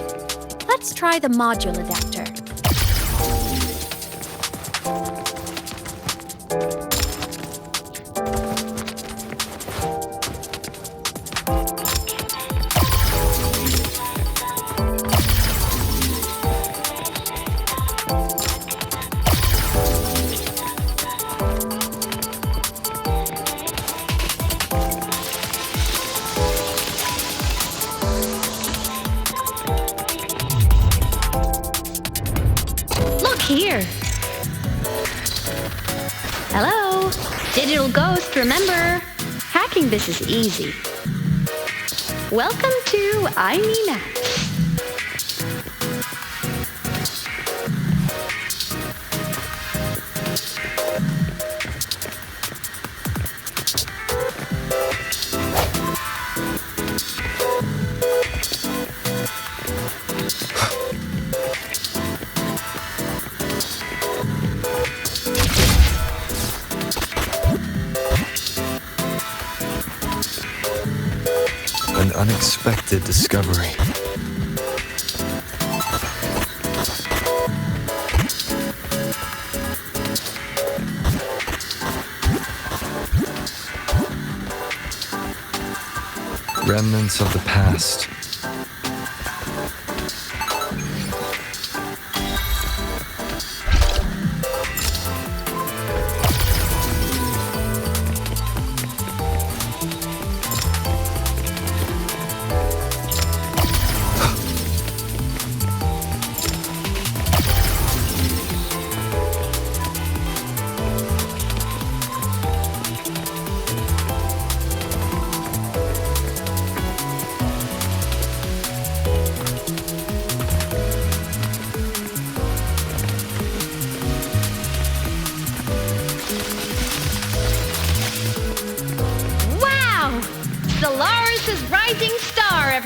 Let's try the module adapter. Here. Hello? Digital Ghost, remember? Hacking this is easy. Welcome to Aemeath. An unexpected discovery. Remnants of the past.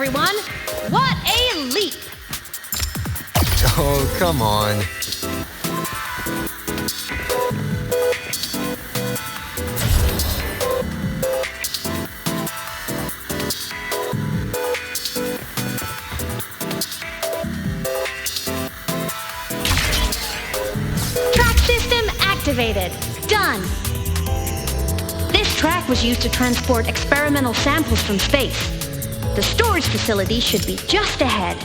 everyone! What a leap! Oh, come on. Track system activated. Done. This track was used to transport experimental samples from space. The storage facility should be just ahead.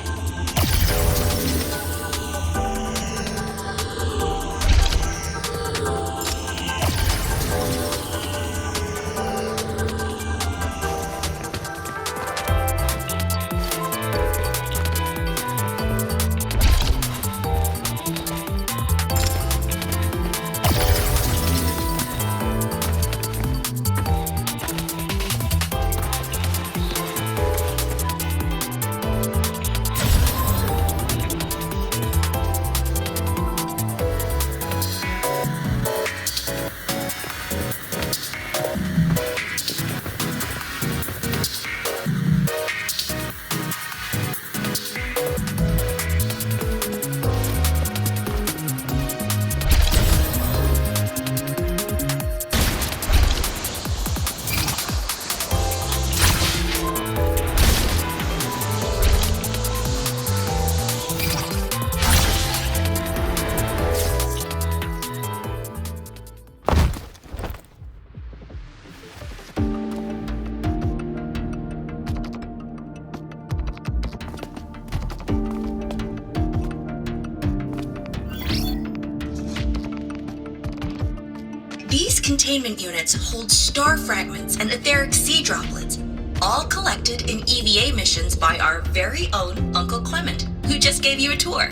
These containment units hold star fragments and etheric sea droplets, all collected in EVA missions by our very own Uncle Clement, who just gave you a tour.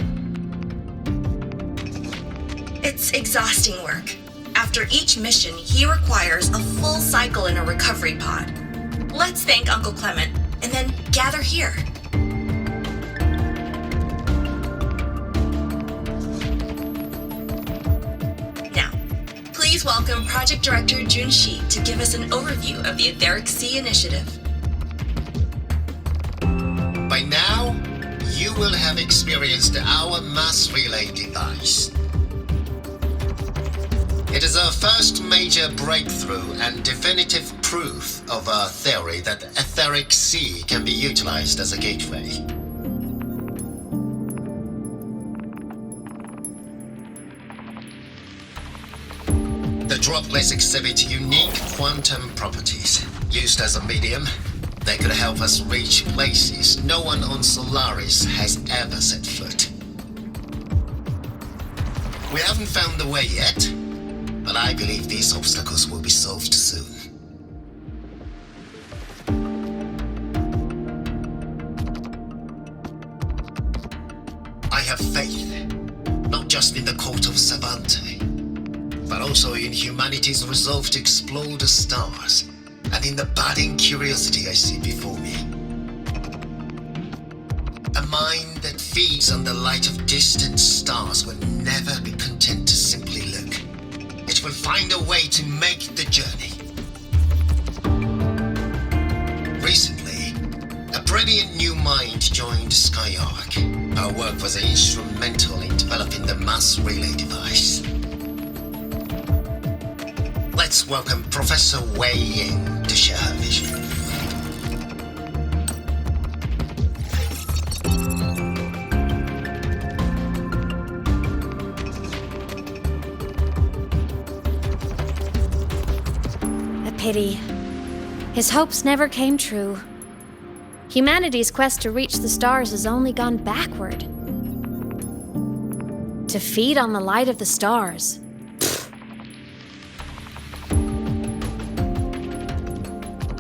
It's exhausting work. After each mission, he requires a full cycle in a recovery pod. Let's thank Uncle Clement, and then gather here. Please welcome Project Director Junshi to give us an overview of the Etheric Sea Initiative. By now, you will have experienced our mass relay device. It is our first major breakthrough and definitive proof of our theory that the Etheric Sea can be utilized as a gateway. The droplets exhibit unique quantum properties. Used as a medium, they could help us reach places no one on Solaris has ever set foot. We haven't found the way yet, but I believe these obstacles will be solved soon. I have faith, not just in the court of Savante, but also in humanity's resolve to explore the stars, and in the budding curiosity I see before me. A mind that feeds on the light of distant stars will never be content to simply look. It will find a way to make the journey. Recently, a brilliant new mind joined Skyark. Our work was instrumental in developing the mass relay device. Let's welcome Professor Wei Ying to share her vision. A pity. His hopes never came true. Humanity's quest to reach the stars has only gone backward. To feed on the light of the stars.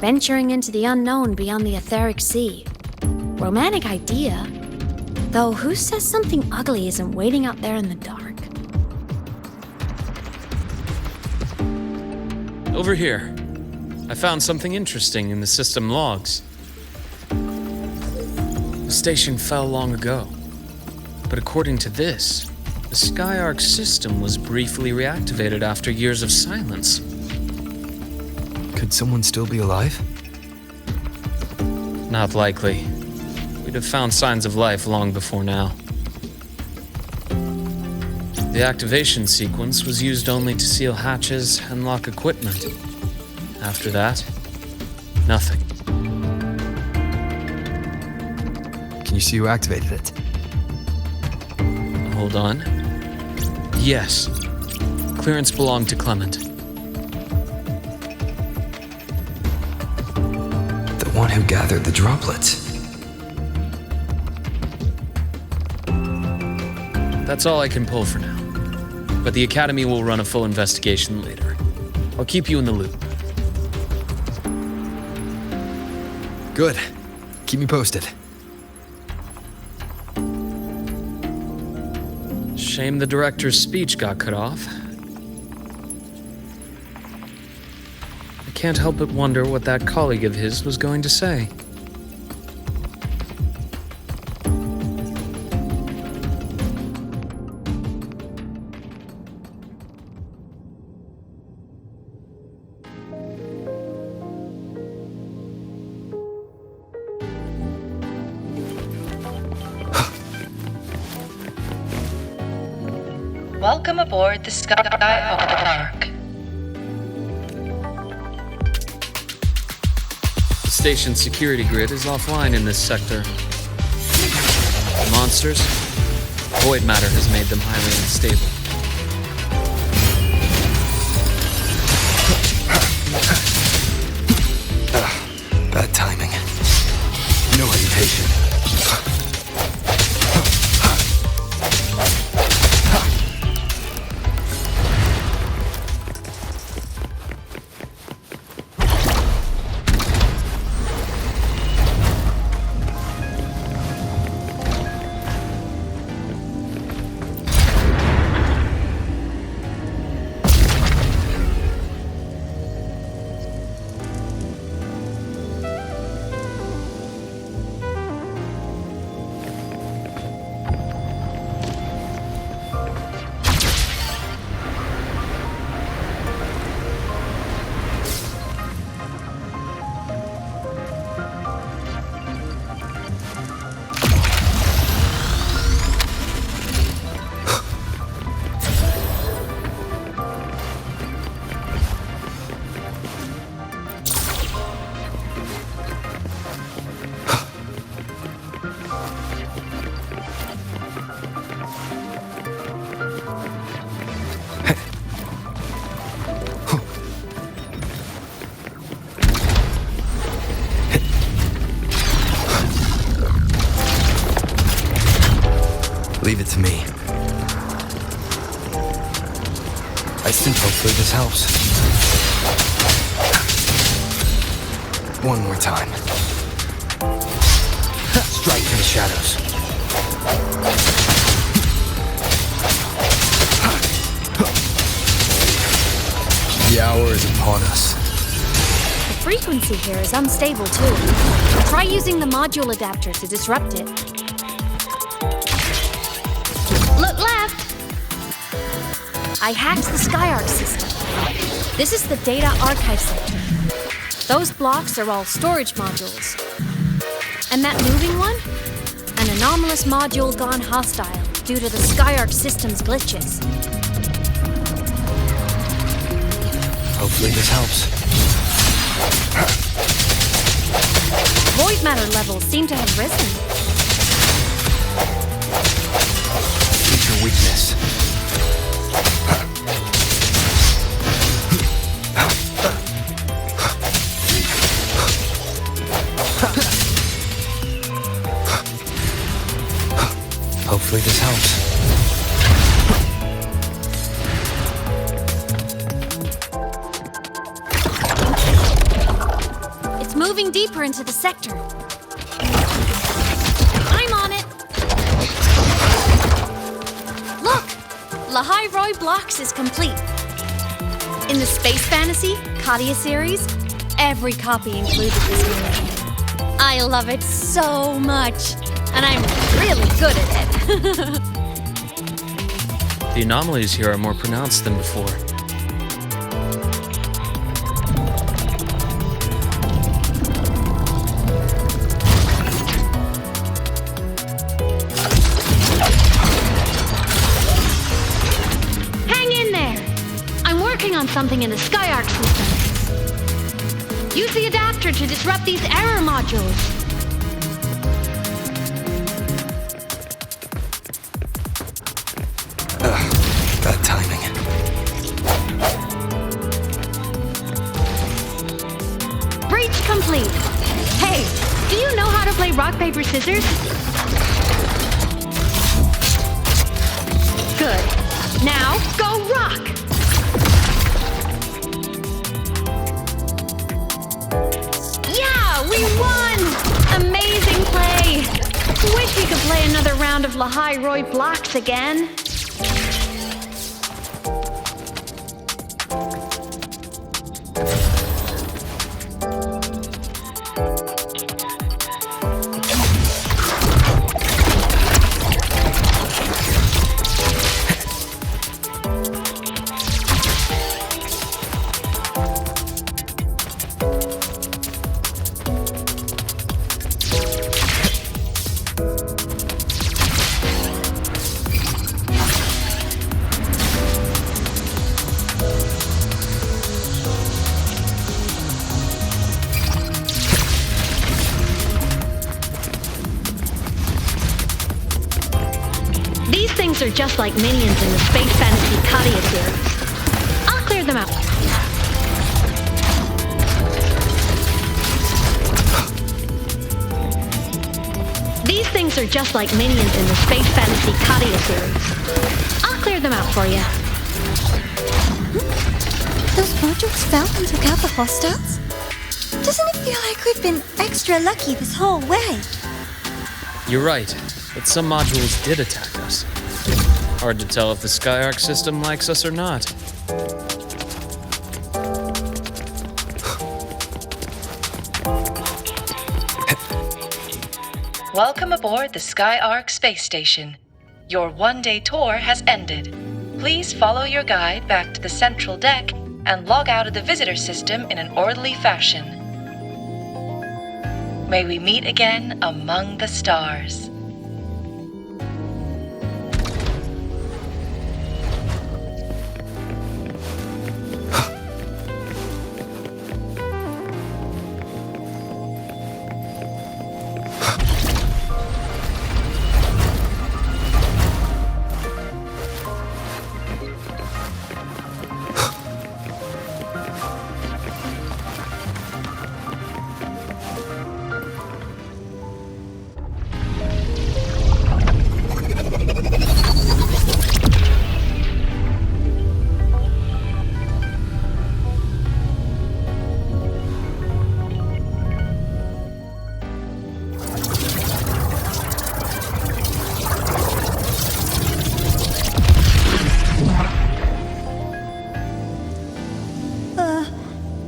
Venturing into the unknown beyond the etheric sea. Romantic idea. Though who says something ugly isn't waiting out there in the dark? Over here. I found something interesting in the system logs. The station fell long ago. But according to this, the Skyark system was briefly reactivated after years of silence. Could someone still be alive? Not likely. we'd have found signs of life long before now. The activation sequence was used only to seal hatches and lock equipment. After that, nothing. Can you see who activated it? Hold on. Yes. Clearance belonged to Clement. The one who gathered the droplets. That's all I can pull for now. But the Academy will run a full investigation later. I'll keep you in the loop. Good. Keep me posted. Shame the director's speech got cut off. I can't help but wonder what that colleague of his was going to say. Welcome aboard the Sky Ark. The station's security grid is offline in this sector. The monsters, void matter has made them highly unstable. Bad timing. No hesitation. Leave it to me. I think hopefully this helps. One more time. Strike in the shadows. The hour is upon us. The frequency here is unstable too. Try using the module adapter to disrupt it. Look left! I hacked the SkyArc system. This is the data archive center. Those blocks are all storage modules. And that moving one? An anomalous module gone hostile due to the SkyArc system's glitches. Hopefully this helps. Void matter levels seem to have risen. Feature weakness. Hopefully this helps. It's moving deeper into the sector. I'm on it. Look! Lahai-Roi Blocks is complete. In the Space Fantasy Katia series, every copy included this movie. I love it so much, and I'm really good at it. The anomalies here are more pronounced than before. something in the Skyark system. Use the adapter to disrupt these error modules. Bad timing. Breach complete. Hey, do you know how to play rock, paper, scissors? Good. Now, go rock! Yeah, we won! Amazing play! Wish we could play another round of Lahai-Roi blocks again. Are just like minions in the Space Fantasy Katia series. I'll clear them out. These things are just like minions in the Space Fantasy Katia series. I'll clear them out for you. Those modules fell and took out the hostiles? Doesn't it feel like we've been extra lucky this whole way? You're right, but some modules did attack us. Hard to tell if the Skyark system likes us or not. Welcome aboard the Skyark space station. Your one-day tour has ended. Please follow your guide back to the central deck and log out of the visitor system in an orderly fashion. May we meet again among the stars.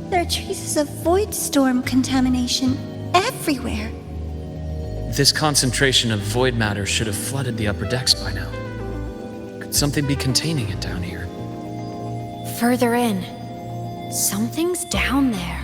There are traces of void storm contamination everywhere. This concentration of void matter should have flooded the upper decks by now. Could something be containing it down here? Further in. Something's down there.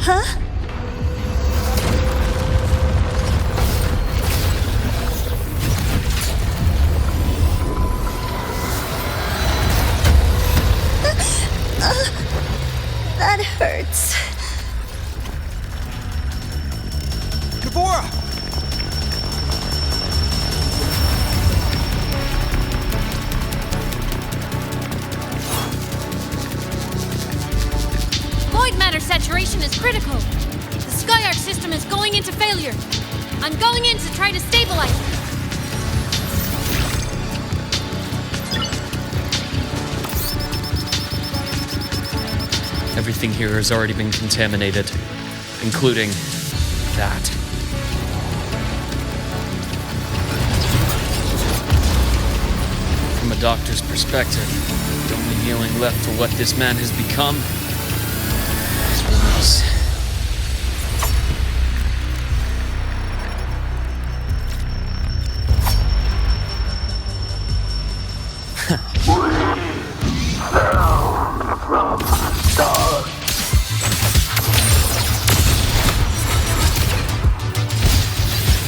Huh? That hurts. Navora! Skyark system is going into failure. I'm going in to try to stabilize it. Everything here has already been contaminated, including that. From a doctor's perspective, the only healing left for what this man has become is wounds.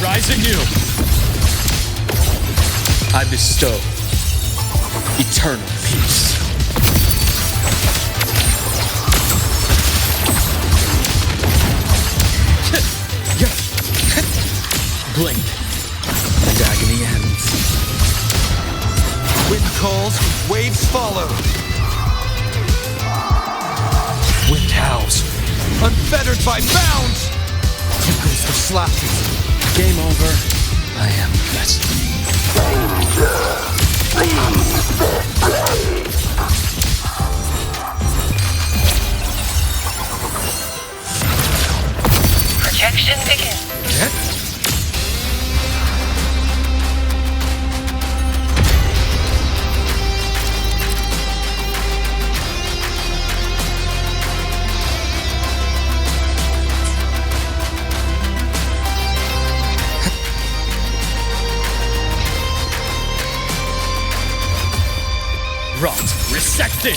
Rise anew. I bestow eternal peace. Blink, and agony ends. Wind calls, waves follow. Wind howls, unfettered by bounds. Tickles the slashes. Game over. I am best. Projection begin. Rot resected.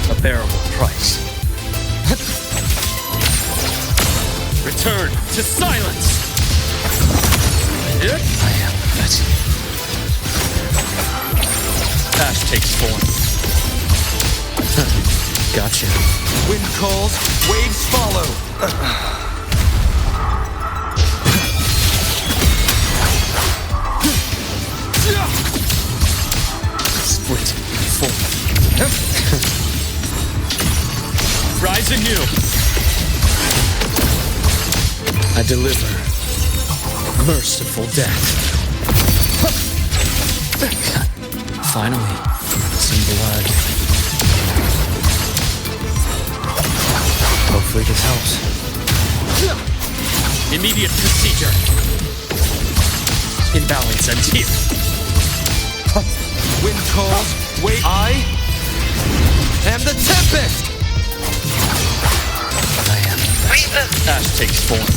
A bearable price. Return to silence. I am that. Ash takes form. Gotcha. Wind calls, waves follow. Split in four. Rise anew. I deliver merciful death. Finally, some blood. Hopefully this helps. Immediate procedure. Imbalance ends here. Wind calls, wait. I am the Tempest! I am. Ash takes form.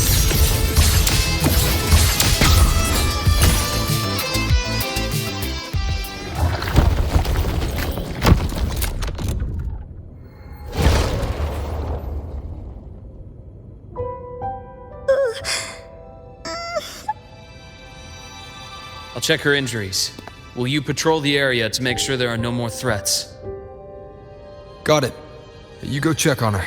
I'll check her injuries. Will you patrol the area to make sure there are no more threats? Got it. You go check on her.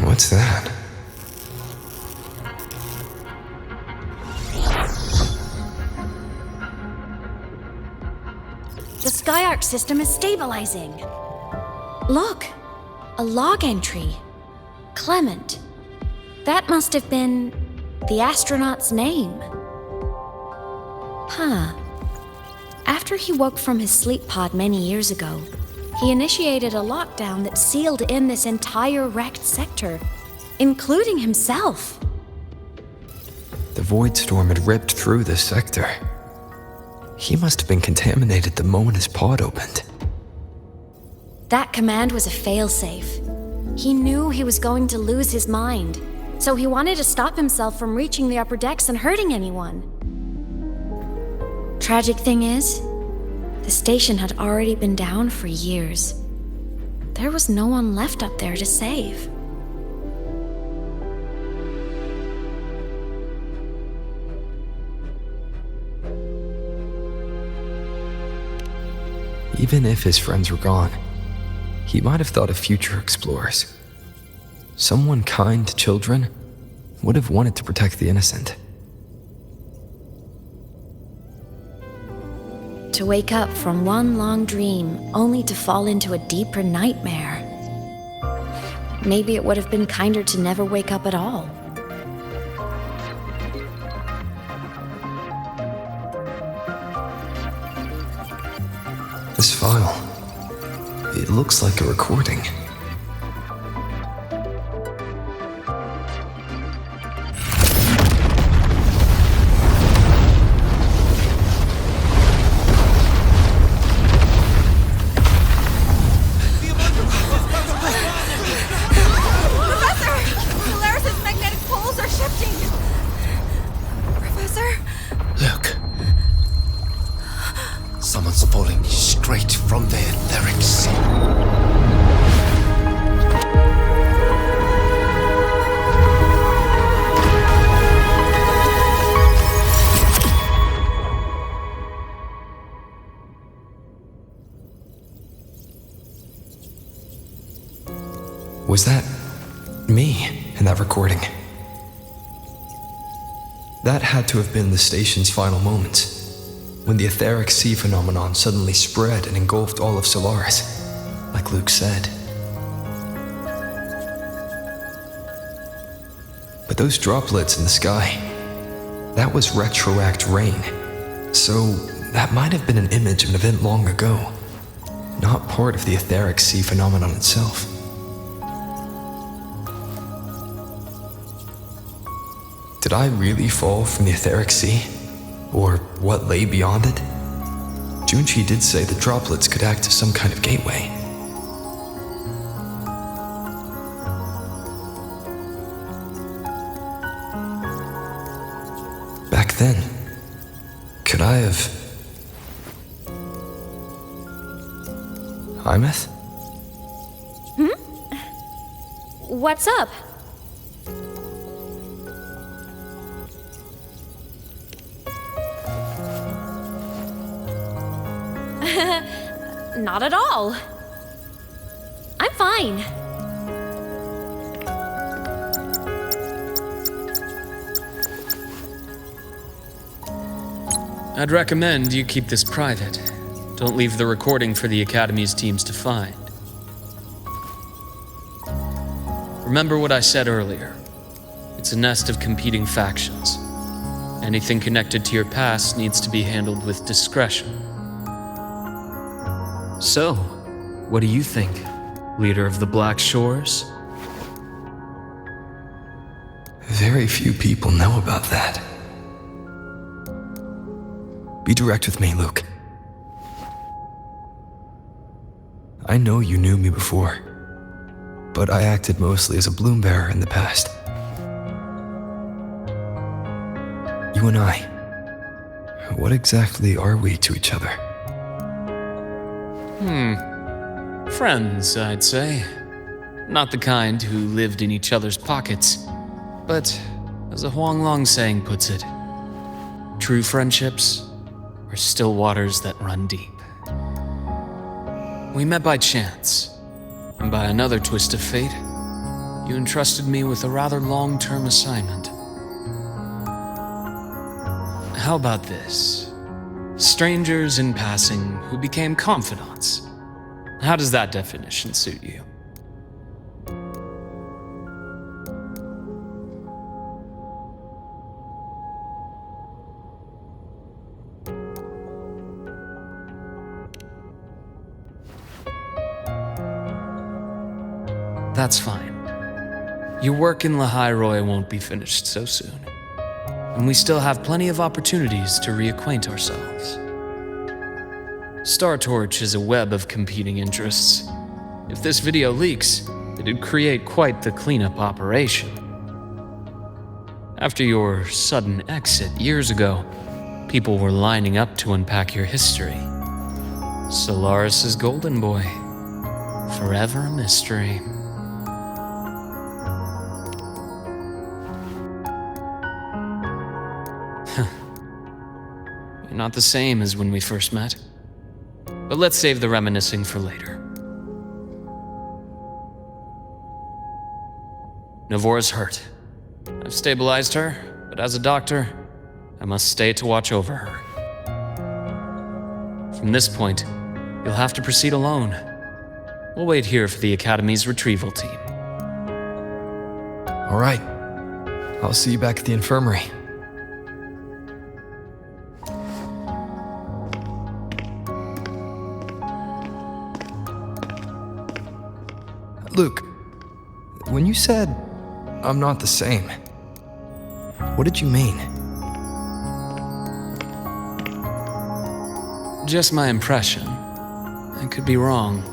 What's that? The Skyark system is stabilizing. Look, a log entry. Clement. That must have been the astronaut's name. Huh. After he woke from his sleep pod many years ago, he initiated a lockdown that sealed in this entire wrecked sector, including himself. The void storm had ripped through this sector. He must have been contaminated the moment his pod opened. That command was a failsafe. He knew he was going to lose his mind, so he wanted to stop himself from reaching the upper decks and hurting anyone. Tragic thing is, The station had already been down for years. There was no one left up there to save. Even if his friends were gone, he might have thought of future explorers. Someone kind to children would have wanted to protect the innocent. To wake up from one long dream only to fall into a deeper nightmare. Maybe it would have been kinder to never wake up at all. This file, it looks like a recording. Someone's falling straight from the etheric sea. Was that me in that recording? That had to have been the station's final moments, when the etheric sea phenomenon suddenly spread and engulfed all of Solaris, like Luke said. But those droplets in the sky, that was retroact rain, so that might have been an image of an event long ago, not part of the etheric sea phenomenon itself. Did I really fall from the etheric sea? Or what lay beyond it? Junchi did say the droplets could act as some kind of gateway. Back then, could I have... Aemeath? What's up? Not at all. I'm fine. I'd recommend you keep this private. Don't leave the recording for the Academy's teams to find. Remember what I said earlier. It's a nest of competing factions. Anything connected to your past needs to be handled with discretion. So, what do you think, leader of the Black Shores? Very few people know about that. Be direct with me, Luke. I know you knew me before, but I acted mostly as a bloom bearer in the past. You and I, what exactly are we to each other? Friends, I'd say. Not the kind who lived in each other's pockets, but, as a Huanglong saying puts it, true friendships are still waters that run deep. We met by chance, and by another twist of fate, you entrusted me with a rather long-term assignment. How about this? Strangers in passing who became confidants. How does that definition suit you? That's fine. Your work in Lahai-Roi won't be finished so soon, and we still have plenty of opportunities to reacquaint ourselves. Star Torch is a web of competing interests. If this video leaks, it'd create quite the cleanup operation. After your sudden exit years ago, people were lining up to unpack your history. Solaris's golden boy. Forever a mystery. You're not the same as when we first met. But let's save the reminiscing for later. Navora's hurt. I've stabilized her, but as a doctor, I must stay to watch over her. From this point, you'll have to proceed alone. We'll wait here for the Academy's retrieval team. All right. I'll see you back at the infirmary. Luke, when you said, I'm not the same, what did you mean? Just my impression. I could be wrong,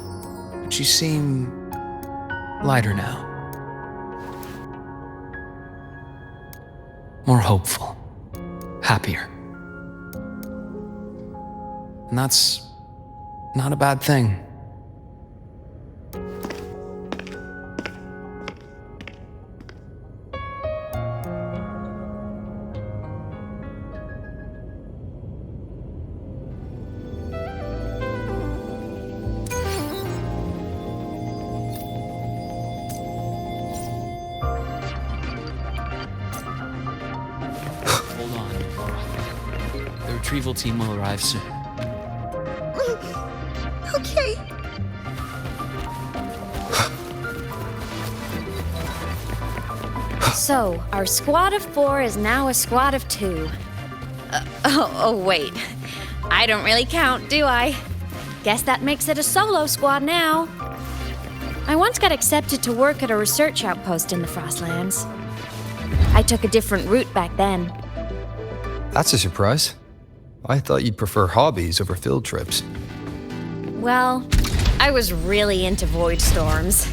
but you seem lighter now. More hopeful. Happier. And that's not a bad thing. The retrieval team will arrive soon. Okay. So, our squad of 4 is now a squad of 2. Wait. I don't really count, do I? Guess that makes it a solo squad now. I once got accepted to work at a research outpost in the Frostlands. I took a different route back then. That's a surprise. I thought you'd prefer hobbies over field trips. Well, I was really into void storms.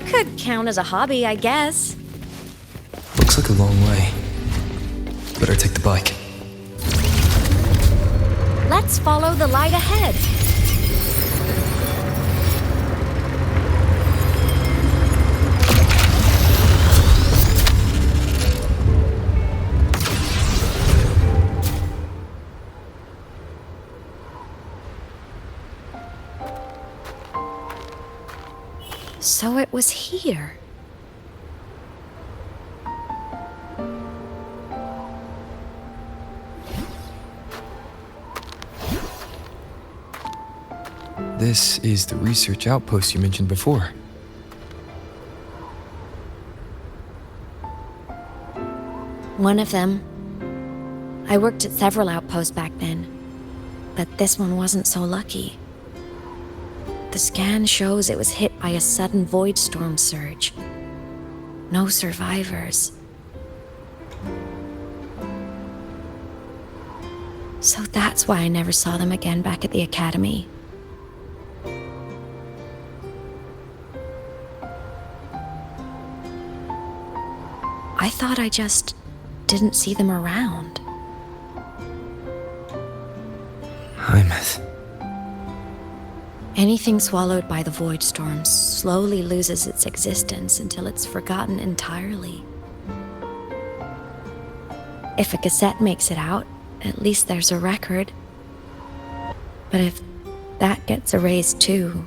Could count as a hobby, I guess. Looks like a long way. Better take the bike. Let's follow the light ahead. So it was here. This is the research outpost you mentioned before. One of them. I worked at several outposts back then, but this one wasn't so lucky. The scan shows it was hit by a sudden void storm surge. No survivors. So that's why I never saw them again back at the Academy. I thought I just didn't see them around. Aemeath. Anything swallowed by the void storm slowly loses its existence until it's forgotten entirely. If a cassette makes it out, at least there's a record. But if that gets erased too,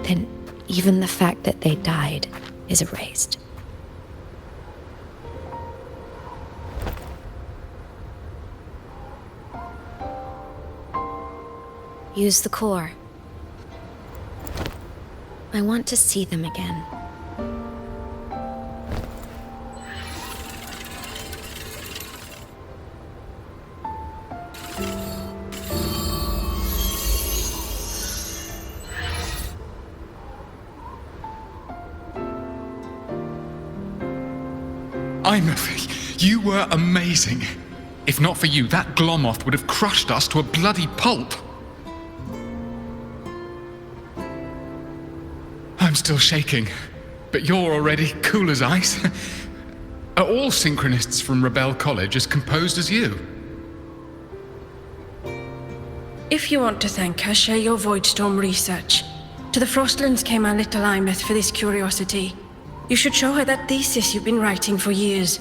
then even the fact that they died is erased. Use the core. I want to see them again. Aemeath, you were amazing. If not for you, that Glomoth would have crushed us to a bloody pulp. I'm still shaking, but you're already cool as ice. Are all synchronists from Rebel College as composed as you? If you want to thank her, share your Voidstorm research. To the Frostlands came our little Aemeath for this curiosity. You should show her that thesis you've been writing for years.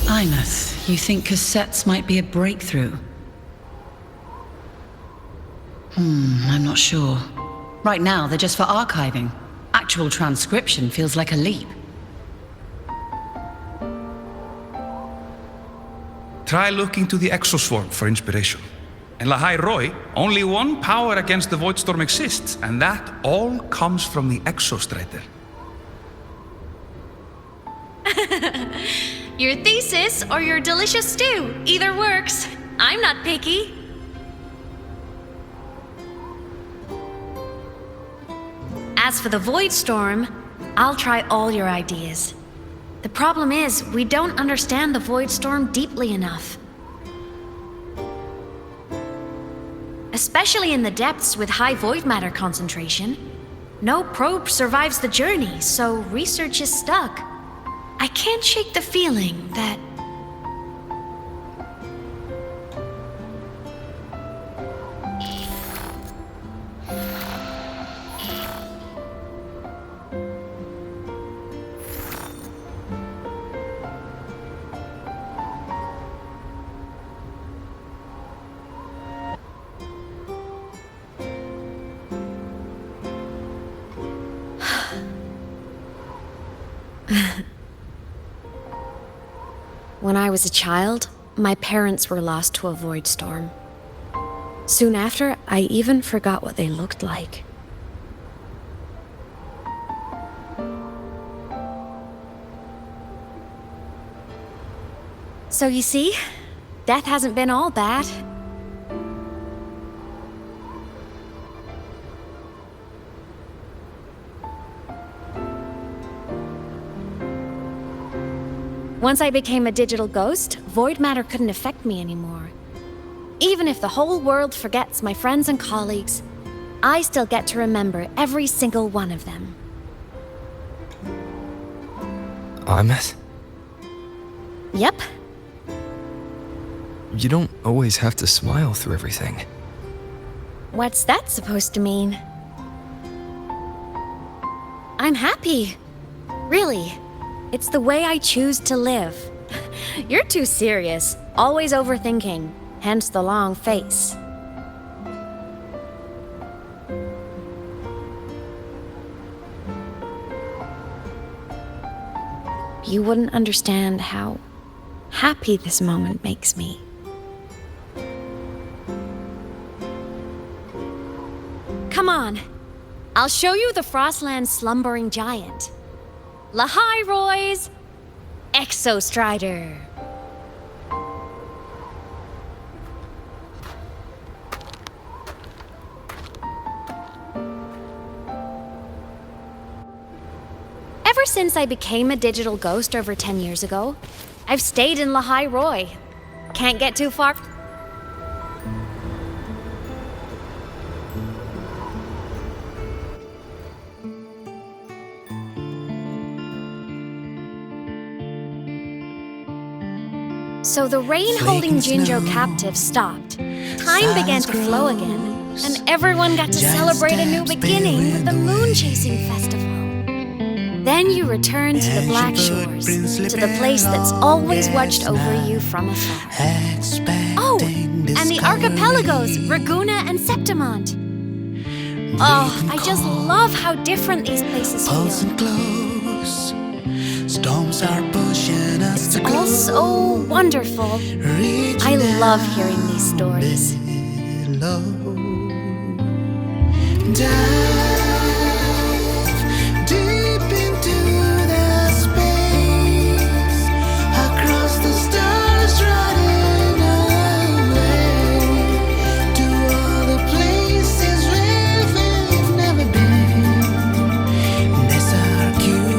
Aemeath, you think cassettes might be a breakthrough? I'm not sure. Right now, they're just for archiving. Actual transcription feels like a leap. Try looking to the Exoswarm for inspiration. In Lahai-Roi, only one power against the Voidstorm exists, and that all comes from the Exostrider. Your thesis or your delicious stew, either works. I'm not picky. As for the Voidstorm, I'll try all your ideas. The problem is, we don't understand the Voidstorm deeply enough. Especially in the depths with high void matter concentration. No probe survives the journey, so research is stuck. I can't shake the feeling that... When I was a child, my parents were lost to a void storm. Soon after, I even forgot what they looked like. So you see, death hasn't been all bad. Once I became a digital ghost, void matter couldn't affect me anymore. Even if the whole world forgets my friends and colleagues, I still get to remember every single one of them. Aemeath? Yep. You don't always have to smile through everything. What's that supposed to mean? I'm happy. Really. It's the way I choose to live. You're too serious, always overthinking, hence the long face. You wouldn't understand how happy this moment makes me. Come on, I'll show you the Frostlands slumbering giant. Lahai-Roi's Exostrider. Ever since I became a digital ghost over 10 years ago, I've stayed in Lahai-Roi. Can't get too far. So the rain holding Jinjo captive stopped. Time began to flow again, and everyone got to celebrate a new beginning with the Moon Chasing Festival. Then you return to the Black Shores, to the place that's always watched over you from afar. Oh, and the archipelagos, Raguna and Septimont. Oh, I just love how different these places feel. Storms are pushing us It's all so wonderful. I love hearing these stories. Dive deep into the space, across the stars, running away to all the places where we've never been. There's our curiosity.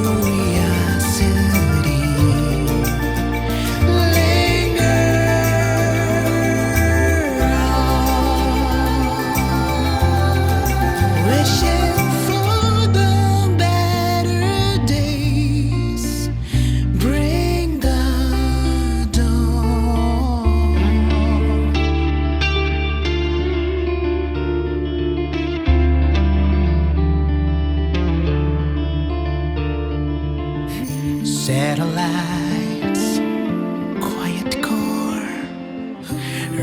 lights, quiet core,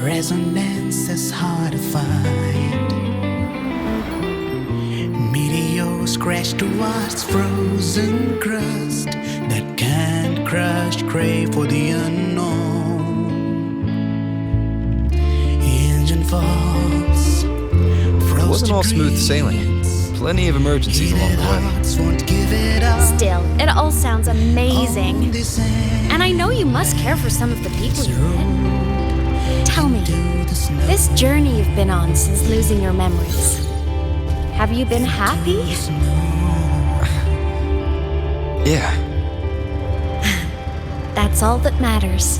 resonance is hard to find. Meteors crash towards frozen crust that can't crush, crave for the unknown. Engine falls, It wasn't all smooth sailing. Plenty of emergencies along the way. Still, it all sounds amazing. And I know you must care for some of the people you met. Tell me, this journey you've been on since losing your memories, have you been happy? Yeah. That's all that matters.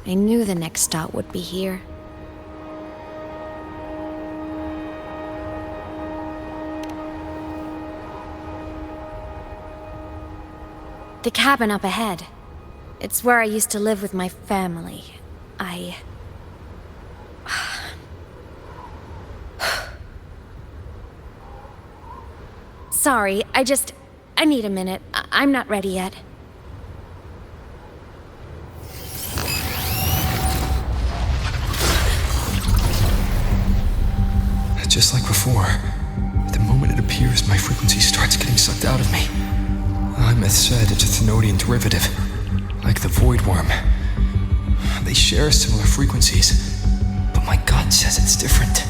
I knew the next stop would be here. The cabin up ahead. It's where I used to live with my family. Sorry, I need a minute. I'm not ready yet. Just like before, the moment it appears, my frequency starts getting sucked out of me. Aemeath said it's a Thenodian derivative, like the Void Worm. They share similar frequencies, but my gut says it's different.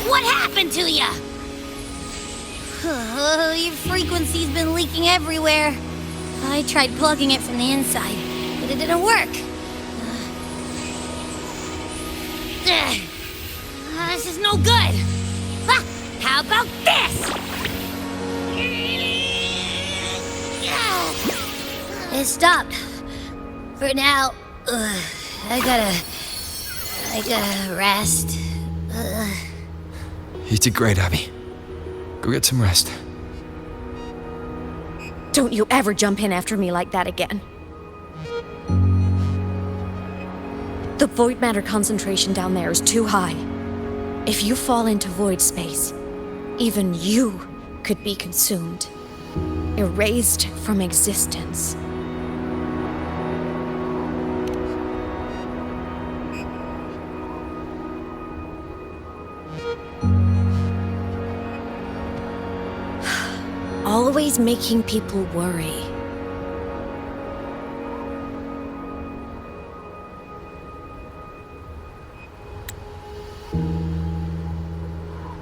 What happened to ya? Your frequency's been leaking everywhere. I tried plugging it from the inside, but it didn't work. This is no good. How about this? It stopped. For now, I gotta rest. You did great, Abby. Go get some rest. Don't you ever jump in after me like that again. The void matter concentration down there is too high. If you fall into void space, even you could be consumed, erased from existence. Always making people worry.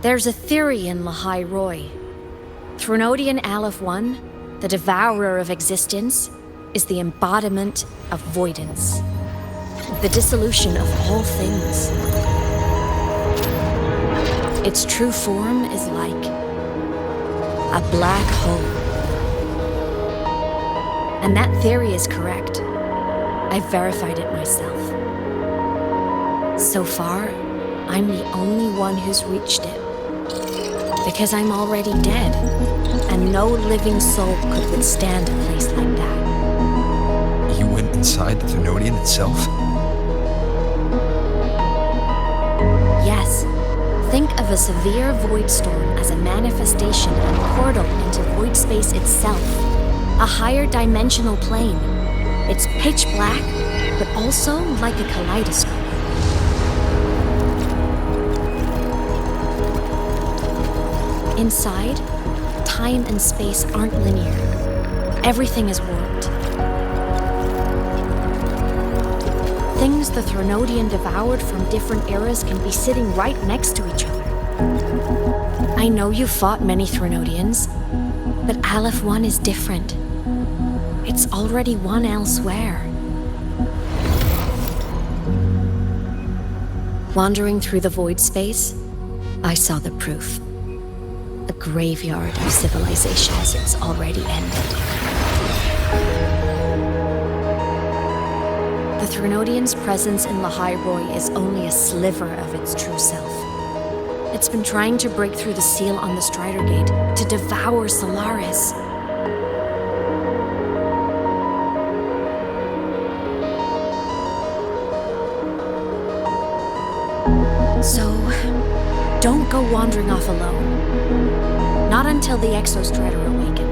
There's a theory in Lahai-Roi. Thenodian Aleph 1, the devourer of existence, is the embodiment of voidance, the dissolution of all things. Its true form is like a black hole. And that theory is correct. I've verified it myself. So far, I'm the only one who's reached it. Because I'm already dead. and no living soul could withstand a place like that. You went inside the Threnodian itself? Yes. Think of a severe void storm as a manifestation and portal into void space itself. A higher dimensional plane. It's pitch black, but also like a kaleidoscope. Inside, time and space aren't linear. Everything is warped. Things the Threnodian devoured from different eras can be sitting right next to each other. I know you've fought many Threnodians, but Aleph 1 is different. It's already won elsewhere. Wandering through the void space, I saw the proof. A graveyard of civilizations it's already ended. The Threnodian's presence in Lahai-Roi is only a sliver of its true self. It's been trying to break through the seal on the Strider Gate to devour Solaris. So, don't go wandering off alone. Not until the Exostrider awakens.